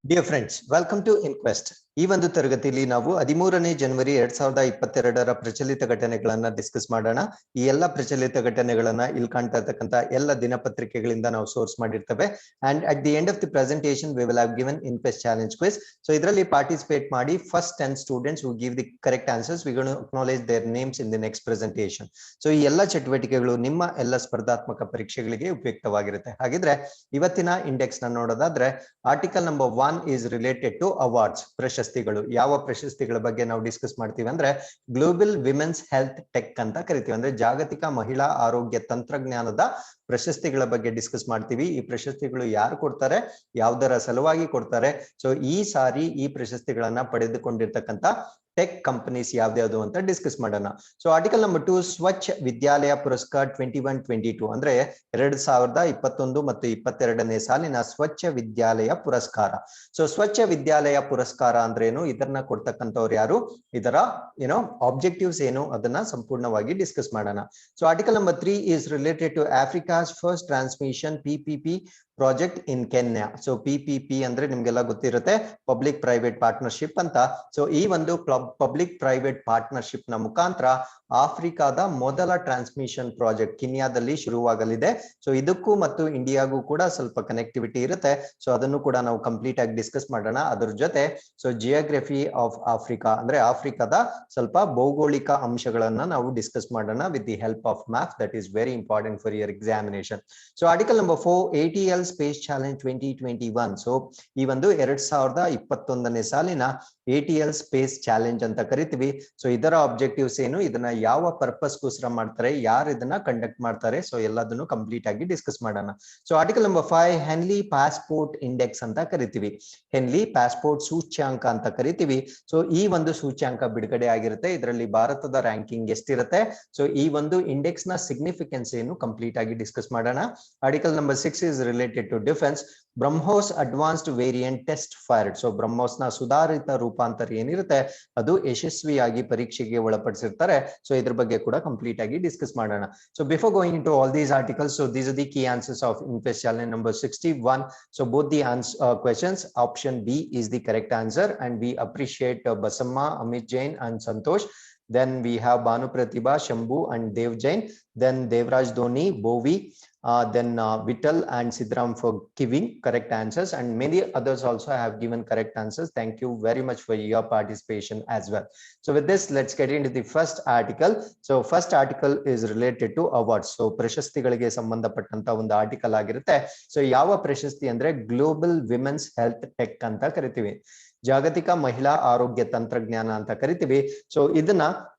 Dear friends, welcome to Inquest. ಈ ಒಂದು ತರಗತಿಯಲ್ಲಿ ನಾವು 13ನೇ ಜನವರಿ 2022ರ ಪ್ರಚಲಿತ ಘಟನೆಗಳನ್ನ ಡಿಸ್ಕಸ್ ಮಾಡೋಣ. ಈ ಎಲ್ಲ ಪ್ರಚಲಿತ ಘಟನೆಗಳನ್ನ ಇಲ್ಲಿ ಕಾಣ್ತಾ ಇರತಕ್ಕಂತ ಎಲ್ಲ ದಿನಪತ್ರಿಕೆಗಳಿಂದ ನಾವು ಸೋರ್ಸ್ ಮಾಡಿರ್ತೇವೆ. And at the end of the presentation, we will have given Inquest challenge quiz. So ಇದರಲ್ಲಿ ಪಾರ್ಟಿಸಿಪೇಟ್ ಮಾಡಿ first 10 students who give the correct answers, we're going to acknowledge their names in the next presentation. So ಈ ಎಲ್ಲ ಚಟುವಟಿಕೆಗಳು ನಿಮ್ಮ ಎಲ್ಲ ಸ್ಪರ್ಧಾತ್ಮಕ ಪರೀಕ್ಷೆಗಳಿಗೆ ಉಪಯುಕ್ತವಾಗಿರುತ್ತೆ. ಹಾಗಿದ್ರೆ ಇವತ್ತಿನ ಇಂಡೆಕ್ಸ್ ನ ನೋಡೋದಾದ್ರೆ article number 1 is related to awards. ಪ್ರಶಸ್ತಿಗಳು ಯಾವ ಪ್ರಶಸ್ತಿಗಳ ಬಗ್ಗೆ ನಾವು ಡಿಸ್ಕಸ್ ಮಾಡ್ತೀವಿ ಅಂದ್ರೆ ಗ್ಲೋಬಲ್ ವಿಮೆನ್ಸ್ ಹೆಲ್ತ್ ಟೆಕ್ ಅಂತ ಕರಿತೀವಿ. ಅಂದ್ರೆ ಜಾಗತಿಕ ಮಹಿಳಾ ಆರೋಗ್ಯ ತಂತ್ರಜ್ಞಾನದ ಪ್ರಶಸ್ತಿಗಳ ಬಗ್ಗೆ ಡಿಸ್ಕಸ್ ಮಾಡ್ತೀವಿ. ಈ ಪ್ರಶಸ್ತಿಗಳು ಯಾರು ಕೊಡ್ತಾರೆ, ಯಾವುದರ ಸಲುವಾಗಿ ಕೊಡ್ತಾರೆ, ಸೊ ಈ ಸಾರಿ ಈ ಪ್ರಶಸ್ತಿಗಳನ್ನ ಪಡೆದುಕೊಂಡಿರ್ತಕ್ಕಂಥ ಟೆಕ್ ಕಂಪನೀಸ್ ಯಾವ್ದ್ಯಾವ್ದು ಅಂತ ಡಿಸ್ಕಸ್ ಮಾಡೋಣ. ಸೊ ಆರ್ಟಿಕಲ್ ನಂಬರ್ 2 ಸ್ವಚ್ಛ ವಿದ್ಯಾಲಯ ಪುರಸ್ಕಾರ 21-22 ಅಂದ್ರೆ 2021 ಮತ್ತು 22ನೇ ಸಾಲಿನ ಸ್ವಚ್ಛ ವಿದ್ಯಾಲಯ ಪುರಸ್ಕಾರ. ಸೊ ಸ್ವಚ್ಛ ವಿದ್ಯಾಲಯ ಪುರಸ್ಕಾರ ಅಂದ್ರೇನು, ಇದನ್ನ ಕೊಡ್ತಕ್ಕಂಥವ್ರು ಯಾರು, ಇದರ ಆಬ್ಜೆಕ್ಟಿವ್ಸ್ ಏನು, ಅದನ್ನ ಸಂಪೂರ್ಣವಾಗಿ ಡಿಸ್ಕಸ್ ಮಾಡೋಣ. So article number 3 is related to Africa's first transmission PPP project in Kenya. So PPP ಅಂದ್ರೆ ನಿಮ್ಗೆಲ್ಲ ಗೊತ್ತಿರುತ್ತೆ, ಪಬ್ಲಿಕ್ ಪ್ರೈವೇಟ್ ಪಾರ್ಟ್ನರ್ಶಿಪ್ ಅಂತ. ಸೊ ಈ ಒಂದು ಪಬ್ಲಿಕ್ ಪ್ರೈವೇಟ್ ಪಾರ್ಟ್ನರ್ಶಿಪ್ ನ ಮುಖಾಂತರ ಆಫ್ರಿಕಾದ ಮೊದಲ ಟ್ರಾನ್ಸ್ಮಿಷನ್ ಪ್ರಾಜೆಕ್ಟ್ ಕೆನ್ಯಾದಲ್ಲಿ ಶುರುವಾಗಲಿದೆ. ಸೊ ಇದಕ್ಕೂ ಮತ್ತು ಇಂಡಿಯಾಗೂ ಕೂಡ ಸ್ವಲ್ಪ ಕನೆಕ್ಟಿವಿಟಿ ಇರುತ್ತೆ. ಸೊ ಅದನ್ನು ಕೂಡ ನಾವು ಕಂಪ್ಲೀಟ್ ಆಗಿ ಡಿಸ್ಕಸ್ ಮಾಡೋಣ. ಅದ್ರ ಜೊತೆ ಸೊ ಜಿಯೋಗ್ರಫಿ ಆಫ್ ಆಫ್ರಿಕಾ ಅಂದ್ರೆ ಆಫ್ರಿಕಾದ ಸ್ವಲ್ಪ ಭೌಗೋಳಿಕ ಅಂಶಗಳನ್ನ ನಾವು ಡಿಸ್ಕಸ್ ಮಾಡೋಣ with the help of map. That is very important for your examination. So article number 4 ATL space challenge 2021. So ಈ ಒಂದು 2021ನೇ ಸಾಲಿನ ATL ಸ್ಪೇಸ್ ಚಾಲೆಂಜ್ ಅಂತ ಕರಿತೀವಿ. ಸೊ ಇದರ ಆಬ್ಜೆಕ್ಟಿವ್ಸ್ ಏನು, ಇದನ್ನ ಯಾವ ಪರ್ಪಸ್ ಗೋಸ್ಕರ ಮಾಡ್ತಾರೆ, ಯಾರು ಇದನ್ನ ಕಂಡಕ್ಟ್ ಮಾಡ್ತಾರೆ, ಸೊ ಎಲ್ಲದನ್ನು ಕಂಪ್ಲೀಟ್ ಆಗಿ ಡಿಸ್ಕಸ್ ಮಾಡೋಣ. So article number 5 Henley passport index ಅಂತ ಕರಿತೀವಿ, ಹೆನ್ಲಿ ಪಾಸ್ಪೋರ್ಟ್ ಸೂಚ್ಯಾಂಕ ಅಂತ ಕರಿತೀವಿ. ಸೊ ಈ ಒಂದು ಸೂಚ್ಯಾಂಕ ಬಿಡುಗಡೆ ಆಗಿರುತ್ತೆ. ಇದರಲ್ಲಿ ಭಾರತದ ರ್ಯಾಂಕಿಂಗ್ ಎಷ್ಟಿರುತ್ತೆ, ಸೊ ಈ ಒಂದು ಇಂಡೆಕ್ಸ್ ನ ಸಿಗ್ನಿಫಿಕೆನ್ಸ್ ಏನು ಕಂಪ್ಲೀಟ್ ಆಗಿ ಡಿಸ್ಕಸ್ ಮಾಡೋಣ. Article number 6 is related to defense. BrahMos advanced variant test fired. So BrahMos ನ ಸುಧಾರಿತ ರೂಪಾಂತರ ಏನಿರುತ್ತೆ ಅದು ಯಶಸ್ವಿಯಾಗಿ ಪರೀಕ್ಷೆಗೆ ಒಳಪಡಿಸಿರ್ತಾರೆ. ಸೊ ಇದ್ರ ಬಗ್ಗೆ ಕೂಡ ಕಂಪ್ಲೀಟ್ ಆಗಿ ಡಿಸ್ಕಸ್ ಮಾಡೋಣ. So before going into all these articles, so these are the key answers of inquest challenge number 61. So both the questions, option B is the correct answer, and we appreciate Basamma, Amit Jain and Santosh. Then we have Banu Pratibha, Shambhu and Dev Jain. Then Devraj Dhoni, Bovi, then Vittal and Sidram for giving correct answers, and many others also have given correct answers. Thank you very much for your participation as well. So with this, let's get into the first article. So first article is related to awards. So ಪ್ರಶಸ್ತಿಗಳಿಗೆ ಸಂಬಂಧಪಟ್ಟಂತ ಒಂದು article ಆಗಿರುತ್ತೆ. So ಯಾವ ಪ್ರಶಸ್ತಿ ಅಂದ್ರೆ global women's health tech ಅಂತ ಕರಿತೀವಿ, ಜಾಗತಿಕ ಮಹಿಳಾ ಆರೋಗ್ಯ ತಂತ್ರಜ್ಞಾನ ಅಂತ ಕರಿತೀವಿ. ಸೊ ಇದನ್ನ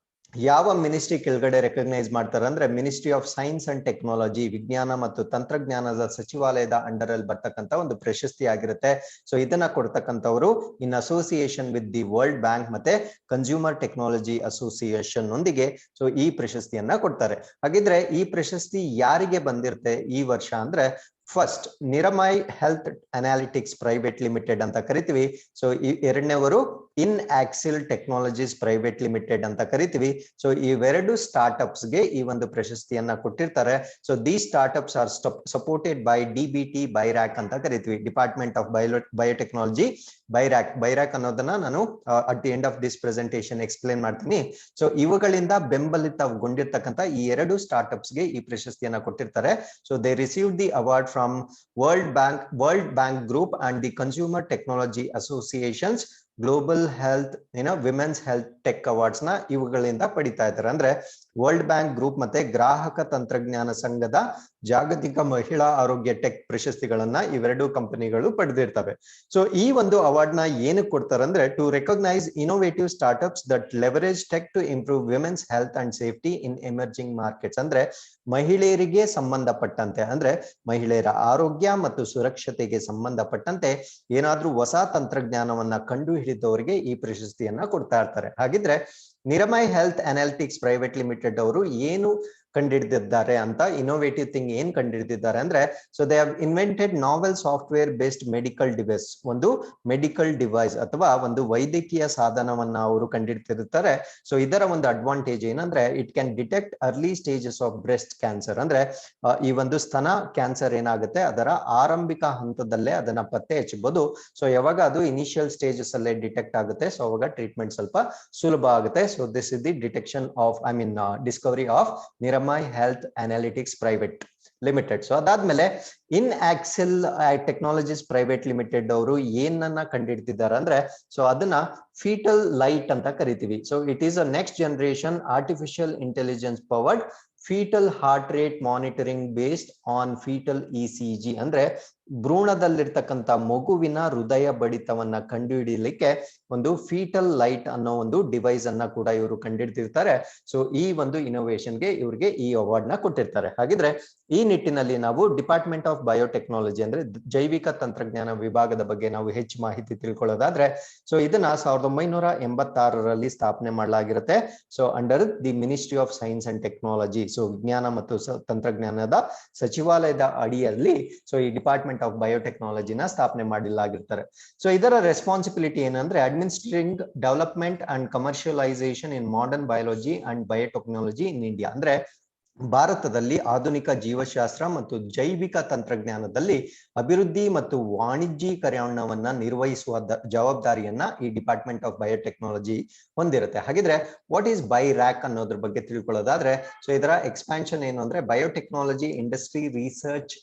ಯಾವ ಮಿನಿಸ್ಟ್ರಿ ಕೆಳಗಡೆ ರೆಕಗ್ನೈಸ್ ಮಾಡ್ತಾರೆ ಅಂದ್ರೆ ministry of science and technology, ವಿಜ್ಞಾನ ಮತ್ತು ತಂತ್ರಜ್ಞಾನದ ಸಚಿವಾಲಯದ ಅಂಡರ್ ಅಲ್ಲಿ ಬರ್ತಕ್ಕಂತ ಒಂದು ಪ್ರಶಸ್ತಿ ಆಗಿರುತ್ತೆ. ಸೊ ಇದನ್ನ ಕೊಡ್ತಕ್ಕಂಥವ್ರು in association with the world bank ಮತ್ತೆ ಕನ್ಸ್ಯೂಮರ್ ಟೆಕ್ನಾಲಜಿ ಅಸೋಸಿಯೇಷನ್ ನೊಂದಿಗೆ ಸೊ ಈ ಪ್ರಶಸ್ತಿಯನ್ನ ಕೊಡ್ತಾರೆ. ಹಾಗಿದ್ರೆ ಈ ಪ್ರಶಸ್ತಿ ಯಾರಿಗೆ ಬಂದಿರುತ್ತೆ ಈ ವರ್ಷ ಅಂದ್ರೆ first Niramai health analytics private limited ಅಂತ ಕರಿತೀವಿ. ಸೊ ಎರಡನೇವರು in Accel technologies private limited ಅಂತ ಕರಿತೀವಿ. ಸೊ ಇವೆರಡು ಸ್ಟಾರ್ಟ್ಅಪ್ಸ್ ಗೆ ಈ ಒಂದು ಪ್ರಶಸ್ತಿಯನ್ನ ಕೊಟ್ಟಿರ್ತಾರೆ. So the startups are supported by DBT BIRAC ಅಂತ ಕರಿತೀವಿ, ಡಿಪಾರ್ಟ್ಮೆಂಟ್ ಆಫ್ ಬಯೋಟೆಕ್ನಾಲಜಿ ಬೈರಾಕ್ ಅನ್ನೋದನ್ನ ನಾನು at the end of this presentation explain ಮಾಡ್ತೀನಿ. ಸೊ ಇವುಗಳಿಂದ ಬೆಂಬಲಿತಗೊಂಡಿರ್ತಕ್ಕಂಥ ಈ ಎರಡು ಸ್ಟಾರ್ಟ್ಅಪ್ಸ್ ಗೆ ಈ ಪ್ರಶಸ್ತಿಯನ್ನ ಕೊಟ್ಟಿರ್ತಾರೆ. So they receive the award from World Bank Group and the Consumer Technology Associations global health women's health tech awards ನ ಇವುಗಳಿಂದ ಪಡಿತಾ ಇದ್ದಾರೆ. ಅಂದ್ರೆ ವರ್ಲ್ಡ್ ಬ್ಯಾಂಕ್ ಗ್ರೂಪ್ ಮತ್ತೆ ಗ್ರಾಹಕ ತಂತ್ರಜ್ಞಾನ ಸಂಘದ ಜಾಗತಿಕ ಮಹಿಳಾ ಆರೋಗ್ಯ ಟೆಕ್ ಪ್ರಶಸ್ತಿಗಳನ್ನ ಇವೆರಡು ಕಂಪನಿಗಳು ಪಡೆದಿರ್ತವೆ. ಸೊ ಈ ಒಂದು ಅವಾರ್ಡ್ ನ ಏನಕ್ಕೆ ಕೊಡ್ತಾರೆ ಅಂದ್ರೆ to recognize innovative startups that leverage tech to improve women's health and safety in emerging markets. ಅಂದ್ರೆ ಮಹಿಳೆಯರಿಗೆ ಸಂಬಂಧಪಟ್ಟಂತೆ ಅಂದ್ರೆ ಮಹಿಳೆಯರ ಆರೋಗ್ಯ ಮತ್ತು ಸುರಕ್ಷತೆಗೆ ಸಂಬಂಧಪಟ್ಟಂತೆ ಏನಾದ್ರೂ ಹೊಸ ತಂತ್ರಜ್ಞಾನವನ್ನ ಕಂಡು ಹಿಡಿದವರಿಗೆ ಈ ಪ್ರಶಸ್ತಿಯನ್ನ ಕೊಡ್ತಾ ಇರ್ತಾರೆ. ಹಾಗಿದ್ರೆ Niramai health analytics private limited ಅವರು ಏನು ಕಂಡಿಡಿದಿದ್ದಾರೆ ಅಂತ. ಇನೋವೇಟಿವ್ ಥಿಂಗ್ ಏನ್ ಕಂಡಿಡಿದಿದ್ದಾರೆ ಅಂದ್ರೆ, so they have invented novel software based medical device, ಒಂದು ಮೆಡಿಕಲ್ ಡಿವೈಸ್ ಅಥವಾ ಒಂದು ವೈದ್ಯಕೀಯ ಸಾಧನವನ್ನ ಅವರು ಕಂಡಿಡ್ತಿರ್ತಾರೆ. ಸೊ ಇದರ ಒಂದು ಅಡ್ವಾಂಟೇಜ್ ಏನಂದ್ರೆ, it can detect early stages of breast cancer, ಅಂದ್ರೆ ಈ ಒಂದು ಸ್ತನ ಕ್ಯಾನ್ಸರ್ ಏನಾಗುತ್ತೆ ಅದರ ಆರಂಭಿಕ ಹಂತದಲ್ಲೇ ಅದನ್ನ ಪತ್ತೆ ಹಚ್ಚಬಹುದು. ಸೊ ಯಾವಾಗ ಅದು ಇನಿಷಿಯಲ್ ಸ್ಟೇಜಸ್ ಅಲ್ಲೇ ಡಿಟೆಕ್ಟ್ ಆಗುತ್ತೆ, ಸೊ ಅವಾಗ ಟ್ರೀಟ್ಮೆಂಟ್ ಸ್ವಲ್ಪ ಸುಲಭ ಆಗುತ್ತೆ. So this is the detection of discovery of Niramai health analytics private limited. So ಅದಾದ್ಮೇಲೆ in Accel technologies private limited ಅವರು ಏನನ್ನ ಕಂಡುಹಿಡಿದಿದ್ದಾರೆ ಅಂದ್ರೆ, ಸೊ ಅದನ್ನ ಫೀಟಲ್ ಲೈಟ್ ಅಂತ ಕರಿತೀವಿ. So it is a next generation artificial intelligence powered foetal heart rate monitoring based on foetal ECG, ಅಂದ್ರೆ ಭ್ರೂಣದಲ್ಲಿರ್ತಕ್ಕಂಥ ಮಗುವಿನ ಹೃದಯ ಬಡಿತವನ್ನ ಕಂಡುಹಿಡಿಯಲಿಕ್ಕೆ ಒಂದು ಫೀಟಲ್ ಲೈಟ್ ಅನ್ನೋ ಒಂದು ಡಿವೈಸ್ ಅನ್ನ ಕೂಡ ಇವರು ಕಂಡುಹಿಡ್ತಿರ್ತಾರೆ. ಸೊ ಈ ಒಂದು ಇನೋವೇಷನ್ಗೆ ಇವರಿಗೆ ಈ ಅವಾರ್ಡ್ ನ ಕೊಟ್ಟಿರ್ತಾರೆ. ಹಾಗಿದ್ರೆ ಈ ನಿಟ್ಟಿನಲ್ಲಿ ನಾವು ಡಿಪಾರ್ಟ್ಮೆಂಟ್ ಆಫ್ ಬಯೋಟೆಕ್ನಾಲಜಿ ಅಂದ್ರೆ ಜೈವಿಕ ತಂತ್ರಜ್ಞಾನ ವಿಭಾಗದ ಬಗ್ಗೆ ನಾವು ಹೆಚ್ಚು ಮಾಹಿತಿ ತಿಳ್ಕೊಳ್ಳೋದಾದ್ರೆ, ಸೊ ಇದನ್ನ 1986ರಲ್ಲಿ ಸ್ಥಾಪನೆ ಮಾಡಲಾಗಿರುತ್ತೆ. So under the ministry of science and technology, so ವಿಜ್ಞಾನ ಮತ್ತು ತಂತ್ರಜ್ಞಾನದ ಸಚಿವಾಲಯದ ಅಡಿಯಲ್ಲಿ ಸೊ ಈ ಡಿಪಾರ್ಟ್ಮೆಂಟ್ ಆಫ್ ಬಯೋಟೆಕ್ನಾಲಜಿನ ಸ್ಥಾಪನೆ ಮಾಡಲಾಗಿರ್ತಾರೆ. ಸೊ ಇದರ ರೆಸ್ಪಾನ್ಸಿಬಿಲಿಟಿ ಏನಂದ್ರೆ, administering development and commercialisation in modern biology and biotechnology in India, ಅಂದ್ರೆ ಭಾರತದಲ್ಲಿ ಆಧುನಿಕ ಜೀವಶಾಸ್ತ್ರ ಮತ್ತು ಜೈವಿಕ ತಂತ್ರಜ್ಞಾನದಲ್ಲಿ ಅಭಿವೃದ್ಧಿ ಮತ್ತು ವಾಣಿಜ್ಯೀಕರಣವನ್ನ ನಿರ್ವಹಿಸುವ ಜವಾಬ್ದಾರಿಯನ್ನ ಈ ಡಿಪಾರ್ಟ್ಮೆಂಟ್ ಆಫ್ ಬಯೋಟೆಕ್ನಾಲಜಿ ಹೊಂದಿರುತ್ತೆ. ಹಾಗಿದ್ರೆ ವಾಟ್ ಈಸ್ ಬೈರ್ಯಾಕ್ ಅನ್ನೋದ್ರ ಬಗ್ಗೆ ತಿಳ್ಕೊಳ್ಳೋದಾದ್ರೆ, ಸೊ ಇದರ ಎಕ್ಸ್ಪಾನ್ಷನ್ ಏನು ಅಂದ್ರೆ, biotechnology industry research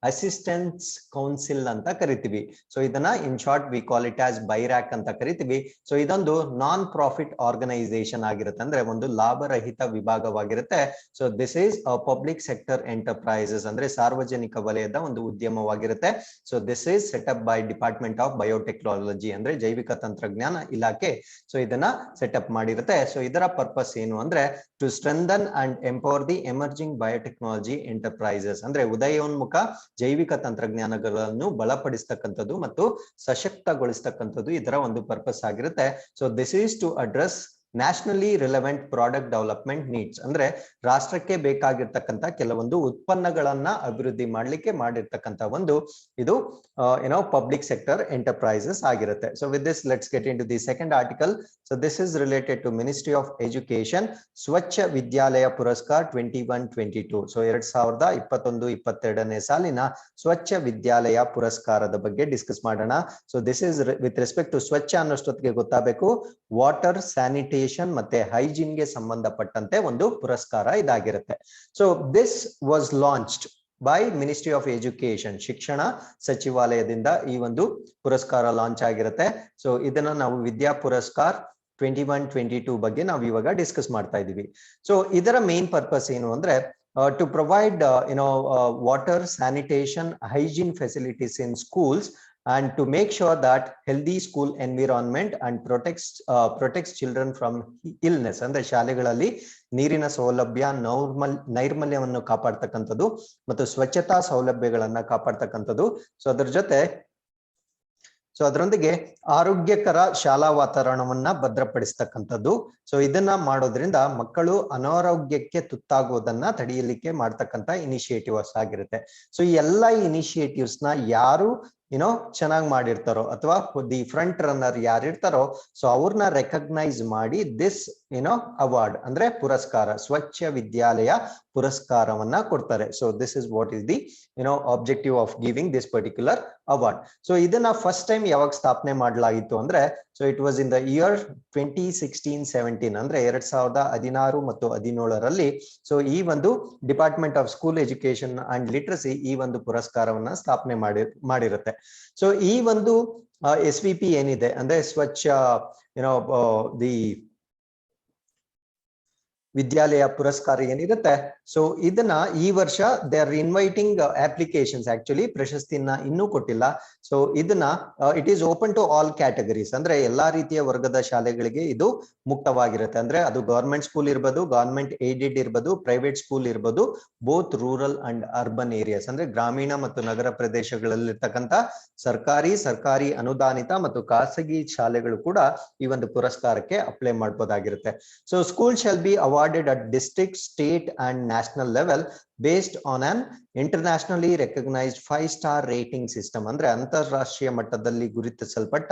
assistance council ಅಂತ ಕರಿತೀವಿ. ಸೊ ಇದನ್ನ in short we call it as BIRAC ಅಂತ ಕರಿತೀವಿ. ಸೊ ಇದೊಂದು ನಾನ್ ಪ್ರಾಫಿಟ್ ಆರ್ಗನೈಸೇಷನ್ ಆಗಿರುತ್ತೆ, ಅಂದ್ರೆ ಒಂದು ಲಾಭರಹಿತ ವಿಭಾಗವಾಗಿರುತ್ತೆ. So this is a public sector enterprises, ಅಂದ್ರೆ ಸಾರ್ವಜನಿಕ ವಲಯದ ಒಂದು ಉದ್ಯಮವಾಗಿರುತ್ತೆ. So this is set up by department of biotechnology, ಅಂದ್ರೆ ಜೈವಿಕ ತಂತ್ರಜ್ಞಾನ ಇಲಾಖೆ. ಸೊ ಇದನ್ನ ಸೆಟಪ್ ಮಾಡಿರುತ್ತೆ. ಸೊ ಇದರ ಪರ್ಪಸ್ ಏನು ಅಂದ್ರೆ, to strengthen and empower the emerging biotechnology enterprises, ಅಂದ್ರೆ ಉದಯೋನ್ಮುಖ ಜೈವಿಕ ತಂತ್ರಜ್ಞಾನಗಳನ್ನು ಬಲಪಡಿಸ್ತಕ್ಕಂಥದ್ದು ಮತ್ತು ಸಶಕ್ತಗೊಳಿಸ್ತಕ್ಕಂಥದ್ದು ಇದರ ಒಂದು ಪರ್ಪಸ್ ಆಗಿರುತ್ತೆ. So this is to address nationally relevant product development needs, ಅಂದ್ರೆ ರಾಷ್ಟ್ರಕ್ಕೆ ಬೇಕಾಗಿರ್ತಕ್ಕಂಥ ಕೆಲವೊಂದು ಉತ್ಪನ್ನಗಳನ್ನ ಅಭಿವೃದ್ಧಿ ಮಾಡ್ಲಿಕ್ಕೆ ಮಾಡಿರ್ತಕ್ಕಂಥ ಒಂದು ಇದು ಪಬ್ಲಿಕ್ ಸೆಕ್ಟರ್ ಎಂಟರ್ಪ್ರೈಸಸ್ ಆಗಿರುತ್ತೆ. So with this let's get into the second article. So this is related to ministry of education Swachh Vidyalaya Puraskar 21-22. So 2021-22ನೇ ಸಾಲಿನ ಸ್ವಚ್ಛ ವಿದ್ಯಾಲಯ ಪುರಸ್ಕಾರದ ಬಗ್ಗೆ ಡಿಸ್ಕಸ್ ಮಾಡೋಣ. So this is with respect to Swachh ಅನ್ನೋಷ್ಟೊತ್ತಿಗೆ ಗೊತ್ತಾಗಬೇಕು, ವಾಟರ್, ಸ್ಯಾನಿಟೇಷನ್ ಮತ್ತೆ hygiene ಗೆ ಸಂಬಂಧಪಟ್ಟಂತೆ ಒಂದು ಪುರಸ್ಕಾರ ಇದಾಗಿರುತ್ತೆ. So this was launched by ministry of education, ಶಿಕ್ಷಣ ಸಚಿವಾಲಯದಿಂದ ಈ ಒಂದು ಪುರಸ್ಕಾರ ಲಾಂಚ್ ಆಗಿರುತ್ತೆ. ಸೊ ಇದನ್ನ ನಾವು ವಿದ್ಯಾ ಪುರಸ್ಕಾರ್ 21-22 ಬಗ್ಗೆ ನಾವು ಇವಾಗ ಡಿಸ್ಕಸ್ ಮಾಡ್ತಾ ಇದೀವಿ. ಸೊ ಇದರ ಮೇನ್ ಪರ್ಪಸ್ ಏನು ಅಂದ್ರೆ, to provide water, sanitation, hygiene facilities in schools, and to make sure that healthy school environment and protects children from illness, ಅಂದ್ರೆ ಶಾಲೆಗಳಲ್ಲಿ ನೀರಿನ ಸೌಲಭ್ಯ, ನೈರ್ಮಲ್ಯವನ್ನು ಕಾಪಾಡ್ತಕ್ಕಂಥದ್ದು ಮತ್ತು ಸ್ವಚ್ಛತಾ ಸೌಲಭ್ಯಗಳನ್ನ ಕಾಪಾಡ್ತಕ್ಕಂಥದ್ದು. ಸೊ ಅದರೊಂದಿಗೆ ಆರೋಗ್ಯಕರ ಶಾಲಾ ವಾತಾವರಣವನ್ನ ಭದ್ರಪಡಿಸ್ತಕ್ಕಂಥದ್ದು. ಸೊ ಇದನ್ನ ಮಾಡೋದ್ರಿಂದ ಮಕ್ಕಳು ಅನಾರೋಗ್ಯಕ್ಕೆ ತುತ್ತಾಗುವುದನ್ನ ತಡೆಯಲಿಕ್ಕೆ ಮಾಡ್ತಕ್ಕಂಥ ಇನಿಷಿಯೇಟಿವ್ಸ್ ಆಗಿರುತ್ತೆ. ಸೊ ಈ ಎಲ್ಲಾ ಇನಿಷಿಯೇಟಿವ್ಸ್ ನ ಯಾರು ಚೆನ್ನಾಗಿ ಮಾಡಿರ್ತಾರೋ ಅಥವಾ ದಿ ಫ್ರಂಟ್ ರನ್ನರ್ ಯಾರಿರ್ತಾರೋ, ಸೊ ಅವ್ರನ್ನ ರೆಕಗ್ನೈಸ್ ಮಾಡಿ ದಿಸ್ ಅವಾರ್ಡ್ ಅಂದ್ರೆ ಪುರಸ್ಕಾರ, ಸ್ವಚ್ಛ ವಿದ್ಯಾಲಯ ಪುರಸ್ಕಾರವನ್ನ ಕೊಡ್ತಾರೆ. So this is what is the objective of giving this particular award. So ಇದನ್ನ ಫಸ್ಟ್ ಟೈಮ್ ಯಾವಾಗ ಸ್ಥಾಪನೆ ಮಾಡಲಾಗಿತ್ತು ಅಂದ್ರೆ, so it was in the year 2016-17, ಅಂದ್ರೆ 2016 ಮತ್ತು 2017ರಲ್ಲಿ. ಸೊ ಈ ಒಂದು department of school education and literacy ಈ ಒಂದು ಪುರಸ್ಕಾರವನ್ನ ಸ್ಥಾಪನೆ ಮಾಡಿರುತ್ತೆ. ಸೊ ಈ ಒಂದು SVP ಏನಿದೆ ಅಂದ್ರೆ ಸ್ವಚ್ಛ ದಿ ವಿದ್ಯಾಲಯ ಪುರಸ್ಕಾರ ಏನಿರುತ್ತೆ, ಸೊ ಇದನ್ನ ಈ ವರ್ಷ they are inviting applications. Actually ಪ್ರಶಸ್ತಿಯನ್ನ ಇನ್ನೂ ಕೊಟ್ಟಿಲ್ಲ. ಸೊ ಇದನ್ನ it is open to all categories, ಅಂದ್ರೆ ಎಲ್ಲಾ ರೀತಿಯ ವರ್ಗದ ಶಾಲೆಗಳಿಗೆ ಇದು ಮುಕ್ತವಾಗಿರುತ್ತೆ. ಅಂದ್ರೆ ಅದು ಗವರ್ಮೆಂಟ್ ಸ್ಕೂಲ್ ಇರ್ಬೋದು, ಗವರ್ಮೆಂಟ್ ಏಡೆಡ್ ಇರ್ಬೋದು, ಪ್ರೈವೇಟ್ ಸ್ಕೂಲ್ ಇರ್ಬೋದು, both rural and urban areas, ಅಂದ್ರೆ ಗ್ರಾಮೀಣ ಮತ್ತು ನಗರ ಪ್ರದೇಶಗಳಲ್ಲಿರ್ತಕ್ಕಂಥ ಸರ್ಕಾರಿ ಅನುದಾನಿತ ಮತ್ತು ಖಾಸಗಿ ಶಾಲೆಗಳು ಕೂಡ ಈ ಒಂದು ಪುರಸ್ಕಾರಕ್ಕೆ ಅಪ್ಲೈ ಮಾಡಬಹುದಾಗಿರುತ್ತೆ. So school shall be award awarded at district, state and national level based on an internationally recognized 5-star rating system. ಅಂದ್ರೆ ಅಂತಾರಾಷ್ಟ್ರೀಯ ಮಟ್ಟದಲ್ಲಿ ಗುರುತಿಸಲ್ಪಟ್ಟ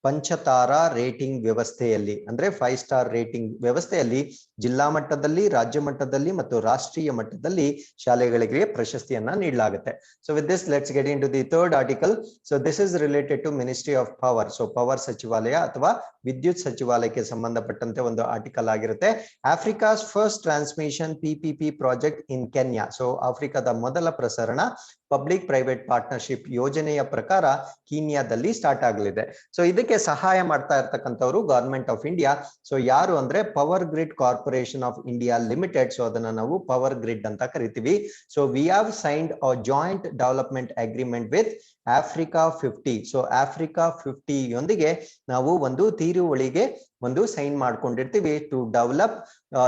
ಪಂಚತಾರಾ ರೇಟಿಂಗ್ ವ್ಯವಸ್ಥೆಯಲ್ಲಿ, ಅಂದ್ರೆ 5-star ರೇಟಿಂಗ್ ವ್ಯವಸ್ಥೆಯಲ್ಲಿ ಜಿಲ್ಲಾ ಮಟ್ಟದಲ್ಲಿ, ರಾಜ್ಯ ಮಟ್ಟದಲ್ಲಿ ಮತ್ತು ರಾಷ್ಟ್ರೀಯ ಮಟ್ಟದಲ್ಲಿ ಶಾಲೆಗಳಿಗೆ ಪ್ರಶಸ್ತಿಯನ್ನ ನೀಡಲಾಗುತ್ತೆ. So with this, let's get into the third article. So this is related to Ministry of Power. So power ಸಚಿವಾಲಯ ಅಥವಾ ವಿದ್ಯುತ್ ಸಚಿವಾಲಯಕ್ಕೆ ಸಂಬಂಧಪಟ್ಟಂತೆ ಒಂದು ಆರ್ಟಿಕಲ್ ಆಗಿರುತ್ತೆ. Africa's first transmission PPP project in Kenya. So ಆಫ್ರಿಕಾದ ಮೊದಲ ಪ್ರಸರಣ ಪಬ್ಲಿಕ್ ಪ್ರೈವೇಟ್ ಪಾರ್ಟ್ನರ್ಶಿಪ್ ಯೋಜನೆಯ ಪ್ರಕಾರ ಕೀನ್ಯಾದಲ್ಲಿ ಸ್ಟಾರ್ಟ್ ಆಗಲಿದೆ. ಸೊ ಇದಕ್ಕೆ ಸಹಾಯ ಮಾಡ್ತಾ ಇರ್ತಕ್ಕಂಥವ್ರು ಗವರ್ಮೆಂಟ್ ಆಫ್ ಇಂಡಿಯಾ. ಸೊ ಯಾರು ಅಂದ್ರೆ power grid corporation of India limited. So ಅದನ್ನ ನಾವು ಪವರ್ ಗ್ರಿಡ್ ಅಂತ ಕರಿತೀವಿ. So we have signed a joint development agreement with Africa 50. So Africa 50 ಯೊಂದಿಗೆ ನಾವು ಒಂದು ತಿರುವಳಿಗೆ ಒಂದು ಸೈನ್ ಮಾಡ್ಕೊಂಡಿರ್ತೀವಿ to develop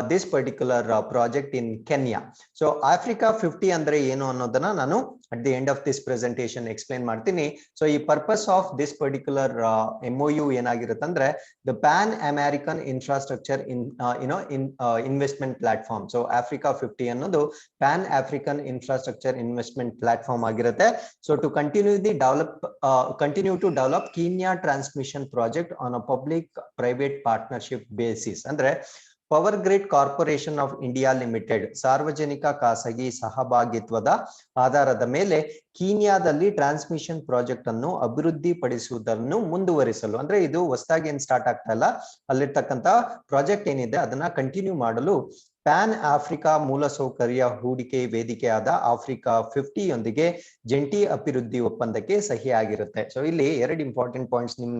this particular project in Kenya. So Africa 50 ಅಂದ್ರೆ ಏನು ಅನ್ನೋದನ್ನ ನಾನು at the end of this presentation explain ಮಾಡ್ತೀನಿ. ಸೊ ಈ purpose of this particular MOU ಏನಾಗಿರುತ್ತೆ ಅಂದ್ರೆ the Pan American Infrastructure Investment Platform. So Africa 50 ಅನ್ನೋದು Pan African Infrastructure Investment Platform ಆಗಿರುತ್ತೆ. So to continue to develop Kenya transmission project on a public private partnership basis. ಅಂದ್ರೆ power grid corporation of India limited ಸಾರ್ವಜನಿಕ ಖಾಸಗಿ ಸಹಭಾಗಿತ್ವದ ಆಧಾರದ ಮೇಲೆ ಕೀನ್ಯಾದಲ್ಲಿ transmission project ಅನ್ನು ಅಭಿವೃದ್ಧಿ ಪಡಿಸುವುದನ್ನು ಮುಂದುವರಿಸಲು, ಅಂದ್ರೆ ಇದು ಹೊಸದಾಗಿ ಏನ್ ಸ್ಟಾರ್ಟ್ ಆಗ್ತಾ ಇಲ್ಲ, ಅಲ್ಲಿರ್ತಕ್ಕಂಥ ಪ್ರಾಜೆಕ್ಟ್ ಏನಿದೆ ಅದನ್ನ ಕಂಟಿನ್ಯೂ ಮಾಡಲು ಪ್ಯಾನ್ ಆಫ್ರಿಕಾ ಮೂಲಸೌಕರ್ಯ ಹೂಡಿಕೆ ವೇದಿಕೆಯಾದ ಆಫ್ರಿಕಾ 50 ಯೊಂದಿಗೆ ಜಂಟಿ ಅಭಿವೃದ್ಧಿ ಒಪ್ಪಂದಕ್ಕೆ ಸಹಿ ಆಗಿರುತ್ತೆ. ಸೊ ಇಲ್ಲಿ ಎರಡು ಇಂಪಾರ್ಟೆಂಟ್ ಪಾಯಿಂಟ್ಸ್ ನಿಮ್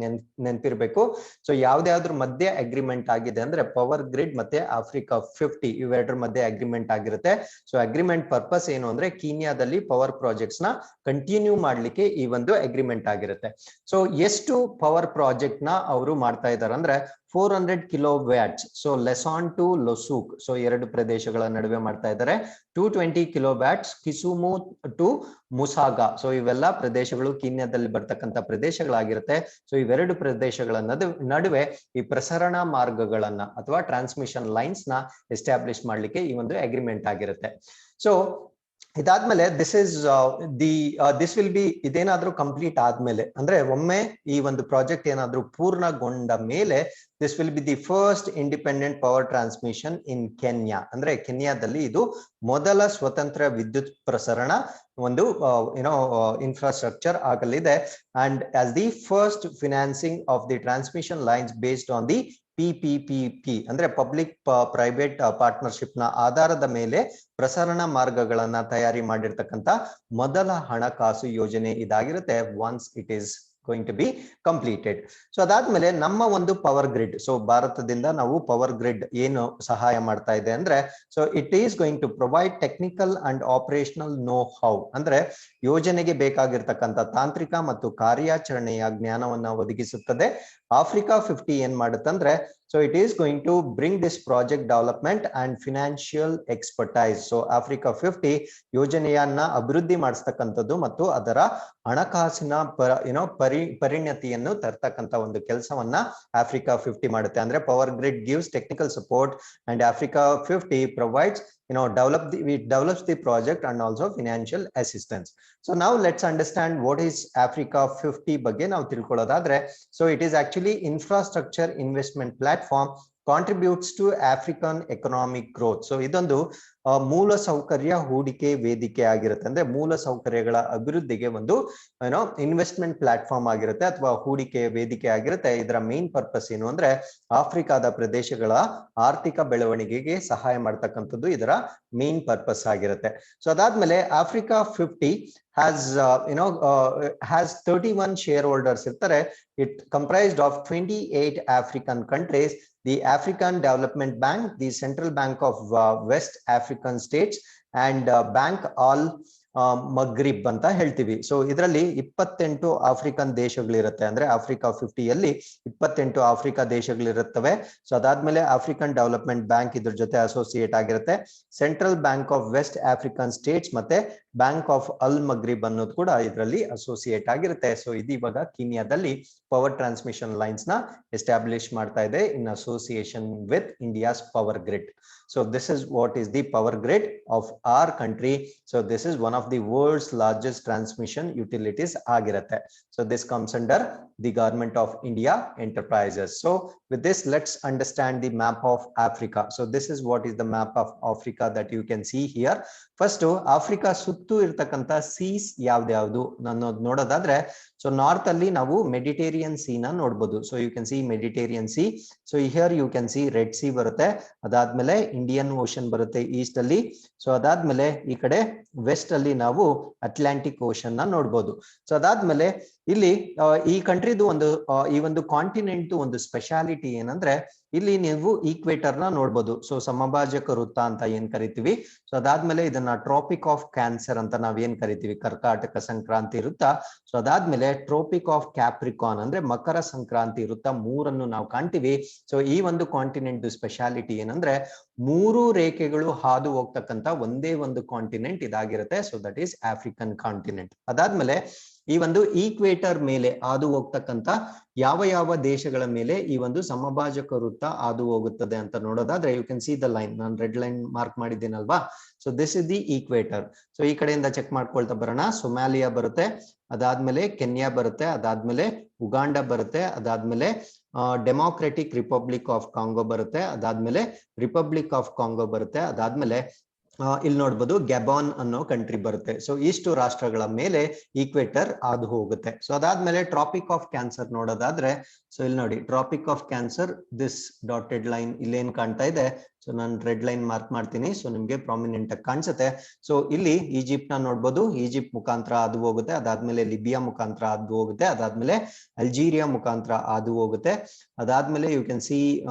ನೆನಪಿರ್ಬೇಕು. ಸೊ ಯಾವ್ದಾದ್ರು ಮಧ್ಯೆ ಅಗ್ರಿಮೆಂಟ್ ಆಗಿದೆ ಅಂದ್ರೆ ಪವರ್ ಗ್ರಿಡ್ ಮತ್ತೆ ಆಫ್ರಿಕಾ 50 ಇವೆರಡರ ಮಧ್ಯೆ ಅಗ್ರಿಮೆಂಟ್ ಆಗಿರುತ್ತೆ. ಸೊ ಅಗ್ರಿಮೆಂಟ್ ಪರ್ಪಸ್ ಏನು ಅಂದ್ರೆ ಕೀನ್ಯಾದಲ್ಲಿ ಪವರ್ ಪ್ರಾಜೆಕ್ಟ್ಸ್ ನ ಕಂಟಿನ್ಯೂ ಮಾಡ್ಲಿಕ್ಕೆ ಈ ಒಂದು ಅಗ್ರಿಮೆಂಟ್ ಆಗಿರುತ್ತೆ. ಸೊ ಎಷ್ಟು ಪವರ್ ಪ್ರಾಜೆಕ್ಟ್ ನ ಅವರು ಮಾಡ್ತಾ ಇದ್ದಾರೆ ಅಂದ್ರೆ 400 ಕಿಲೋವ್ಯಾಟ್ಸ್. ಸೊ ಲೆಸಾನ್ ಟು ಲೊಸೂಕ್, ಸೊ ಎರಡು ಪ್ರದೇಶಗಳ ನಡುವೆ ಮಾಡ್ತಾ ಇದ್ದಾರೆ. 220 ಕಿಲೋವ್ಯಾಟ್ಸ್ ಕಿಸುಮು ಟು ಮುಸಾಗಾ. ಸೊ ಇವೆಲ್ಲ ಪ್ರದೇಶಗಳು ಕೀನ್ಯಾದಲ್ಲಿ ಬರ್ತಕ್ಕಂಥ ಪ್ರದೇಶಗಳಾಗಿರುತ್ತೆ. ಸೊ ಇವೆರಡು ಪ್ರದೇಶಗಳ ನಡುವೆ ಈ ಪ್ರಸರಣ ಮಾರ್ಗಗಳನ್ನ ಅಥವಾ ಟ್ರಾನ್ಸ್ಮಿಷನ್ ಲೈನ್ಸ್ ನ ಎಸ್ಟಾಬ್ಲಿಷ್ ಮಾಡ್ಲಿಕ್ಕೆ ಈ ಒಂದು ಅಗ್ರಿಮೆಂಟ್ ಆಗಿರುತ್ತೆ. ಸೊ ಇದಾದ್ಮೇಲೆ ದಿಸ್ ವಿಲ್ ಬಿ ಇದೇನಾದ್ರೂ ಕಂಪ್ಲೀಟ್ ಆದ್ಮೇಲೆ ಅಂದ್ರೆ ಒಮ್ಮೆ ಈ ಒಂದು ಪ್ರಾಜೆಕ್ಟ್ ಏನಾದ್ರೂ ಪೂರ್ಣಗೊಂಡ ಮೇಲೆ this will be the first independent power transmission in Kenya. ಅಂದ್ರೆ ಕೆನ್ಯಾದಲ್ಲಿ ಇದು ಮೊದಲ ಸ್ವತಂತ್ರ ವಿದ್ಯುತ್ ಪ್ರಸರಣ ಒಂದು ಇನ್ಫ್ರಾಸ್ಟ್ರಕ್ಚರ್ ಆಗಲಿದೆ. And as the first financing of the transmission lines based on the PPPP ಅಂದ್ರೆ ಪಬ್ಲಿಕ್ ಪ್ರೈವೇಟ್ ಪಾರ್ಟ್ನರ್ಶಿಪ್ ನ ಆಧಾರದ ಮೇಲೆ ಪ್ರಸರಣ ಮಾರ್ಗಗಳನ್ನ ತಯಾರಿ ಮಾಡಿರ್ತಕ್ಕಂಥ ಮೊದಲ ಹಣಕಾಸು ಯೋಜನೆ ಇದಾಗಿರುತ್ತೆ once it is going to be completed. So ಅದಾದ್ಮೇಲೆ ನಮ್ಮ ಒಂದು ಪವರ್ ಗ್ರಿಡ್, ಸೊ ಭಾರತದಿಂದ ನಾವು ಪವರ್ ಗ್ರಿಡ್ ಏನು ಸಹಾಯ ಮಾಡ್ತಾ ಇದೆ ಅಂದ್ರೆ so it is going to provide technical and operational know how, ಅಂದ್ರೆ ಯೋಜನೆಗೆ ಬೇಕಾಗಿರ್ತಕ್ಕಂಥ ತಾಂತ್ರಿಕ ಮತ್ತು ಕಾರ್ಯಾಚರಣೆಯ ಜ್ಞಾನವನ್ನ ಒದಗಿಸುತ್ತದೆ. ಆಫ್ರಿಕಾ 50 ಏನ್ ಮಾಡುತ್ತಂದ್ರೆ so it is going to bring this project development and financial expertise. So Africa 50 ಯೋಜನೆಯನ್ನ ಅಭಿವೃದ್ಧಿ ಮಾಡಿಸ್ತಕ್ಕಂಥದ್ದು ಮತ್ತು ಅದರ ಹಣಕಾಸಿನ ಪರಿಣತಿಯನ್ನು ತರ್ತಕ್ಕಂಥ ಒಂದು ಕೆಲಸವನ್ನ ಆಫ್ರಿಕಾ 50 ಮಾಡುತ್ತೆ. ಅಂದ್ರೆ power grid gives technical support and Africa 50 provides develops the project and also financial assistance. So now let's understand what is Africa 50 ಬಗ್ಗೆ ನಾವು ತಿಳ್ಕೊಳ್ಳೋದಾದ್ರೆ so it is actually infrastructure investment platform contributes to African economic growth. So ಇದೊಂದು ಮೂಲ ಸೌಕರ್ಯ ಹೂಡಿಕೆ ವೇದಿಕೆ ಆಗಿರುತ್ತೆ. ಅಂದ್ರೆ ಮೂಲ ಸೌಕರ್ಯಗಳ ಅಭಿವೃದ್ಧಿಗೆ ಒಂದು ಇನ್ವೆಸ್ಟ್ಮೆಂಟ್ ಪ್ಲಾಟ್ಫಾರ್ಮ್ ಆಗಿರುತ್ತೆ ಅಥವಾ ಹೂಡಿಕೆ ವೇದಿಕೆ ಆಗಿರುತ್ತೆ. ಇದರ ಮೇನ್ ಪರ್ಪಸ್ ಏನು ಅಂದ್ರೆ ಆಫ್ರಿಕಾದ ಪ್ರದೇಶಗಳ ಆರ್ಥಿಕ ಬೆಳವಣಿಗೆಗೆ ಸಹಾಯ ಮಾಡ್ತಕ್ಕಂಥದ್ದು ಇದರ ಮೇನ್ ಪರ್ಪಸ್ ಆಗಿರುತ್ತೆ. ಸೊ ಅದಾದ್ಮೇಲೆ ಆಫ್ರಿಕಾ 50 has 31 shareholders ಇರ್ತಾರೆ. It comprised of 28 African countries, the African Development Bank, the Central Bank of West African States and Bank Al ಮಗ್ರಿಬ್ ಅಂತ ಹೇಳ್ತೀವಿ. ಸೊ ಇದರಲ್ಲಿ 28 ಆಫ್ರಿಕನ್ ದೇಶಗಳಿರುತ್ತೆ. ಅಂದ್ರೆ ಆಫ್ರಿಕಾ 50 ಯಲ್ಲಿ 28 ಆಫ್ರಿಕಾ ದೇಶಗಳಿರುತ್ತವೆ. ಸೊ ಅದಾದ್ಮೇಲೆ ಆಫ್ರಿಕನ್ ಡೆವಲಪ್ಮೆಂಟ್ ಬ್ಯಾಂಕ್ ಇದ್ರ ಜೊತೆ ಅಸೋಸಿಯೇಟ್ ಆಗಿರುತ್ತೆ. Central Bank of West African States ಮತ್ತೆ ಬ್ಯಾಂಕ್ ಆಫ್ ಅಲ್ ಮಗ್ರಿಬ್ ಅನ್ನೋದು ಕೂಡ ಇದರಲ್ಲಿ ಅಸೋಸಿಯೇಟ್ ಆಗಿರುತ್ತೆ. ಸೊ ಇದು ಇವಾಗ ಕೀನಿಯಾದಲ್ಲಿ ಪವರ್ ಟ್ರಾನ್ಸ್ಮಿಷನ್ ಲೈನ್ಸ್ ನ ಎಸ್ಟಾಬ್ಲಿಷ್ ಮಾಡ್ತಾ ಇದೆ ಇನ್ association with India's power grid. So this is what is the power grid of our country. So this is one of the world's largest transmission utilities ಆಗಿರುತ್ತೆ. So this comes under the Government of India enterprises. So with this, let's understand the map of Africa. So this is what is the map of Africa that you can see here. First, Africa ಸುತ್ತು ಇರತಕ್ಕಂತ seize ಯಾವ್ದು ನೋಡೋದಾದ್ರೆ, so north ಅಲ್ಲಿ ನಾವು Mediterranean Sea ನ ನೋಡಬಹುದು. So you can see Mediterranean Sea. So here you can see Red Sea ಬರುತ್ತೆ, ಅದಾದ್ಮೇಲೆ ಇಂಡಿಯನ್ ಓಷನ್ ಬರುತ್ತೆ ಈಸ್ಟ್ ಅಲ್ಲಿ. ಸೊ ಅದಾದ್ಮೇಲೆ ಈ ಕಡೆ ವೆಸ್ಟ್ ಅಲ್ಲಿ ನಾವು ಅಟ್ಲಾಂಟಿಕ್ ಓಷನ್ ನ ನೋಡ್ಬೋದು. ಸೊ ಅದಾದ್ಮೇಲೆ ಇಲ್ಲಿ ಈ ಕಂಟ್ರಿದು ಈ ಒಂದು ಕಾಂಟಿನೆಂಟ್ ಒಂದು ಸ್ಪೆಷಾಲಿಟಿ ಏನಂದ್ರೆ, ಇಲ್ಲಿ ನೀವು ಈಕ್ವೇಟರ್ ನ ನೋಡ್ಬೋದು. ಸೊ ಸಮಭಾಜಕ ವೃತ್ತ ಅಂತ ಏನ್ ಕರಿತೀವಿ. ಸೊ ಅದಾದ್ಮೇಲೆ ಇದನ್ನ ಟ್ರಾಪಿಕ್ ಆಫ್ ಕ್ಯಾನ್ಸರ್ ಅಂತ ನಾವ್ ಏನ್ ಕರಿತೀವಿ, ಕರ್ಕಾಟಕ ಸಂಕ್ರಾಂತಿ ವೃತ್ತ. ಸೊ ಅದಾದ್ಮೇಲೆ ಟ್ರೋಪಿಕ್ ಆಫ್ ಕ್ಯಾಪ್ರಿಕಾನ್ ಅಂದ್ರೆ ಮಕರ ಸಂಕ್ರಾಂತಿ ವೃತ್ತ, ಮೂರನ್ನು ನಾವು ಕಾಣ್ತೀವಿ. ಸೊ ಈ ಒಂದು ಕಾಂಟಿನೆಂಟ್ ಸ್ಪೆಷಾಲಿಟಿ ಏನಂದ್ರೆ, ಮೂರು ರೇಖೆಗಳು ಹಾದು ಹೋಗ್ತಕ್ಕಂತ ಒಂದೇ ಒಂದು ಕಾಂಟಿನೆಂಟ್ ಇದಾಗಿರುತ್ತೆ. So that is African continent. ಅದಾದ್ಮೇಲೆ ಈ ಒಂದು ಈಕ್ವೇಟರ್ ಮೇಲೆ ಹಾದು ಹೋಗ್ತಕ್ಕಂತ ಯಾವ ದೇಶಗಳ ಮೇಲೆ ಈ ಒಂದು ಸಮಭಾಜಕ ವೃತ್ತ ಹಾದು ಹೋಗುತ್ತದೆ ಅಂತ ನೋಡೋದಾದ್ರೆ, you can see the line, ನಾನು ರೆಡ್ ಲೈನ್ ಮಾರ್ಕ್ ಮಾಡಿದ್ದೀನಲ್ವಾ. So this is the equator. So ಈ ಕಡೆಯಿಂದ ಚೆಕ್ ಮಾಡ್ಕೊಳ್ತಾ ಬರೋಣ. ಸೊಮಾಲಿಯಾ ಬರುತ್ತೆ, ಅದಾದ್ಮೇಲೆ ಕೆನ್ಯಾ ಬರುತ್ತೆ, ಅದಾದ್ಮೇಲೆ ಉಗಾಂಡ ಬರುತ್ತೆ, ಅದಾದ್ಮೇಲೆ ಡೆಮಾಕ್ರೆಟಿಕ್ ರಿಪಬ್ಲಿಕ್ ಆಫ್ ಕಾಂಗೋ ಬರುತ್ತೆ, ಅದಾದ್ಮೇಲೆ ರಿಪಬ್ಲಿಕ್ ಆಫ್ ಕಾಂಗೋ ಬರುತ್ತೆ, ಅದಾದ್ಮೇಲೆ ಇಲ್ಲಿ ನೋಡ್ಬೋದು ಗ್ಯಾಬಾನ್ ಅನ್ನೋ ಕಂಟ್ರಿ ಬರುತ್ತೆ. ಸೊ ಇಷ್ಟು ರಾಷ್ಟ್ರಗಳ ಮೇಲೆ ಈಕ್ವೇಟರ್ ಹಾದು ಹೋಗುತ್ತೆ. ಸೊ ಅದಾದ್ಮೇಲೆ ಟ್ರಾಪಿಕ್ ಆಫ್ ಕ್ಯಾನ್ಸರ್ ನೋಡೋದಾದ್ರೆ, ಸೊ ಇಲ್ಲಿ ನೋಡಿ Tropic of Cancer, this dotted line ಇಲ್ಲೇನ್ ಕಾಣ್ತಾ ಇದೆ. ಸೊ ನಾನು ರೆಡ್ ಲೈನ್ ಮಾರ್ಕ್ ಮಾಡ್ತೀನಿ, ಸೊ ನಿಮ್ಗೆ ಪ್ರಾಮಿನೆಂಟ್ ಆಗಿ ಕಾಣಿಸುತ್ತೆ. ಸೊ ಇಲ್ಲಿ ಈಜಿಪ್ಟ್ ನ ನೋಡ್ಬೋದು, ಈಜಿಪ್ಟ್ ಮುಖಾಂತರ ಹಾದು ಹೋಗುತ್ತೆ, ಅದಾದ್ಮೇಲೆ ಲಿಬಿಯಾ ಮುಖಾಂತರ ಹಾದು ಹೋಗುತ್ತೆ, ಅದಾದ್ಮೇಲೆ ಅಲ್ಜೀರಿಯಾ ಮುಖಾಂತರ ಹಾದು ಹೋಗುತ್ತೆ, ಅದಾದ್ಮೇಲೆ ಯು ಕ್ಯಾನ್ ಸಿ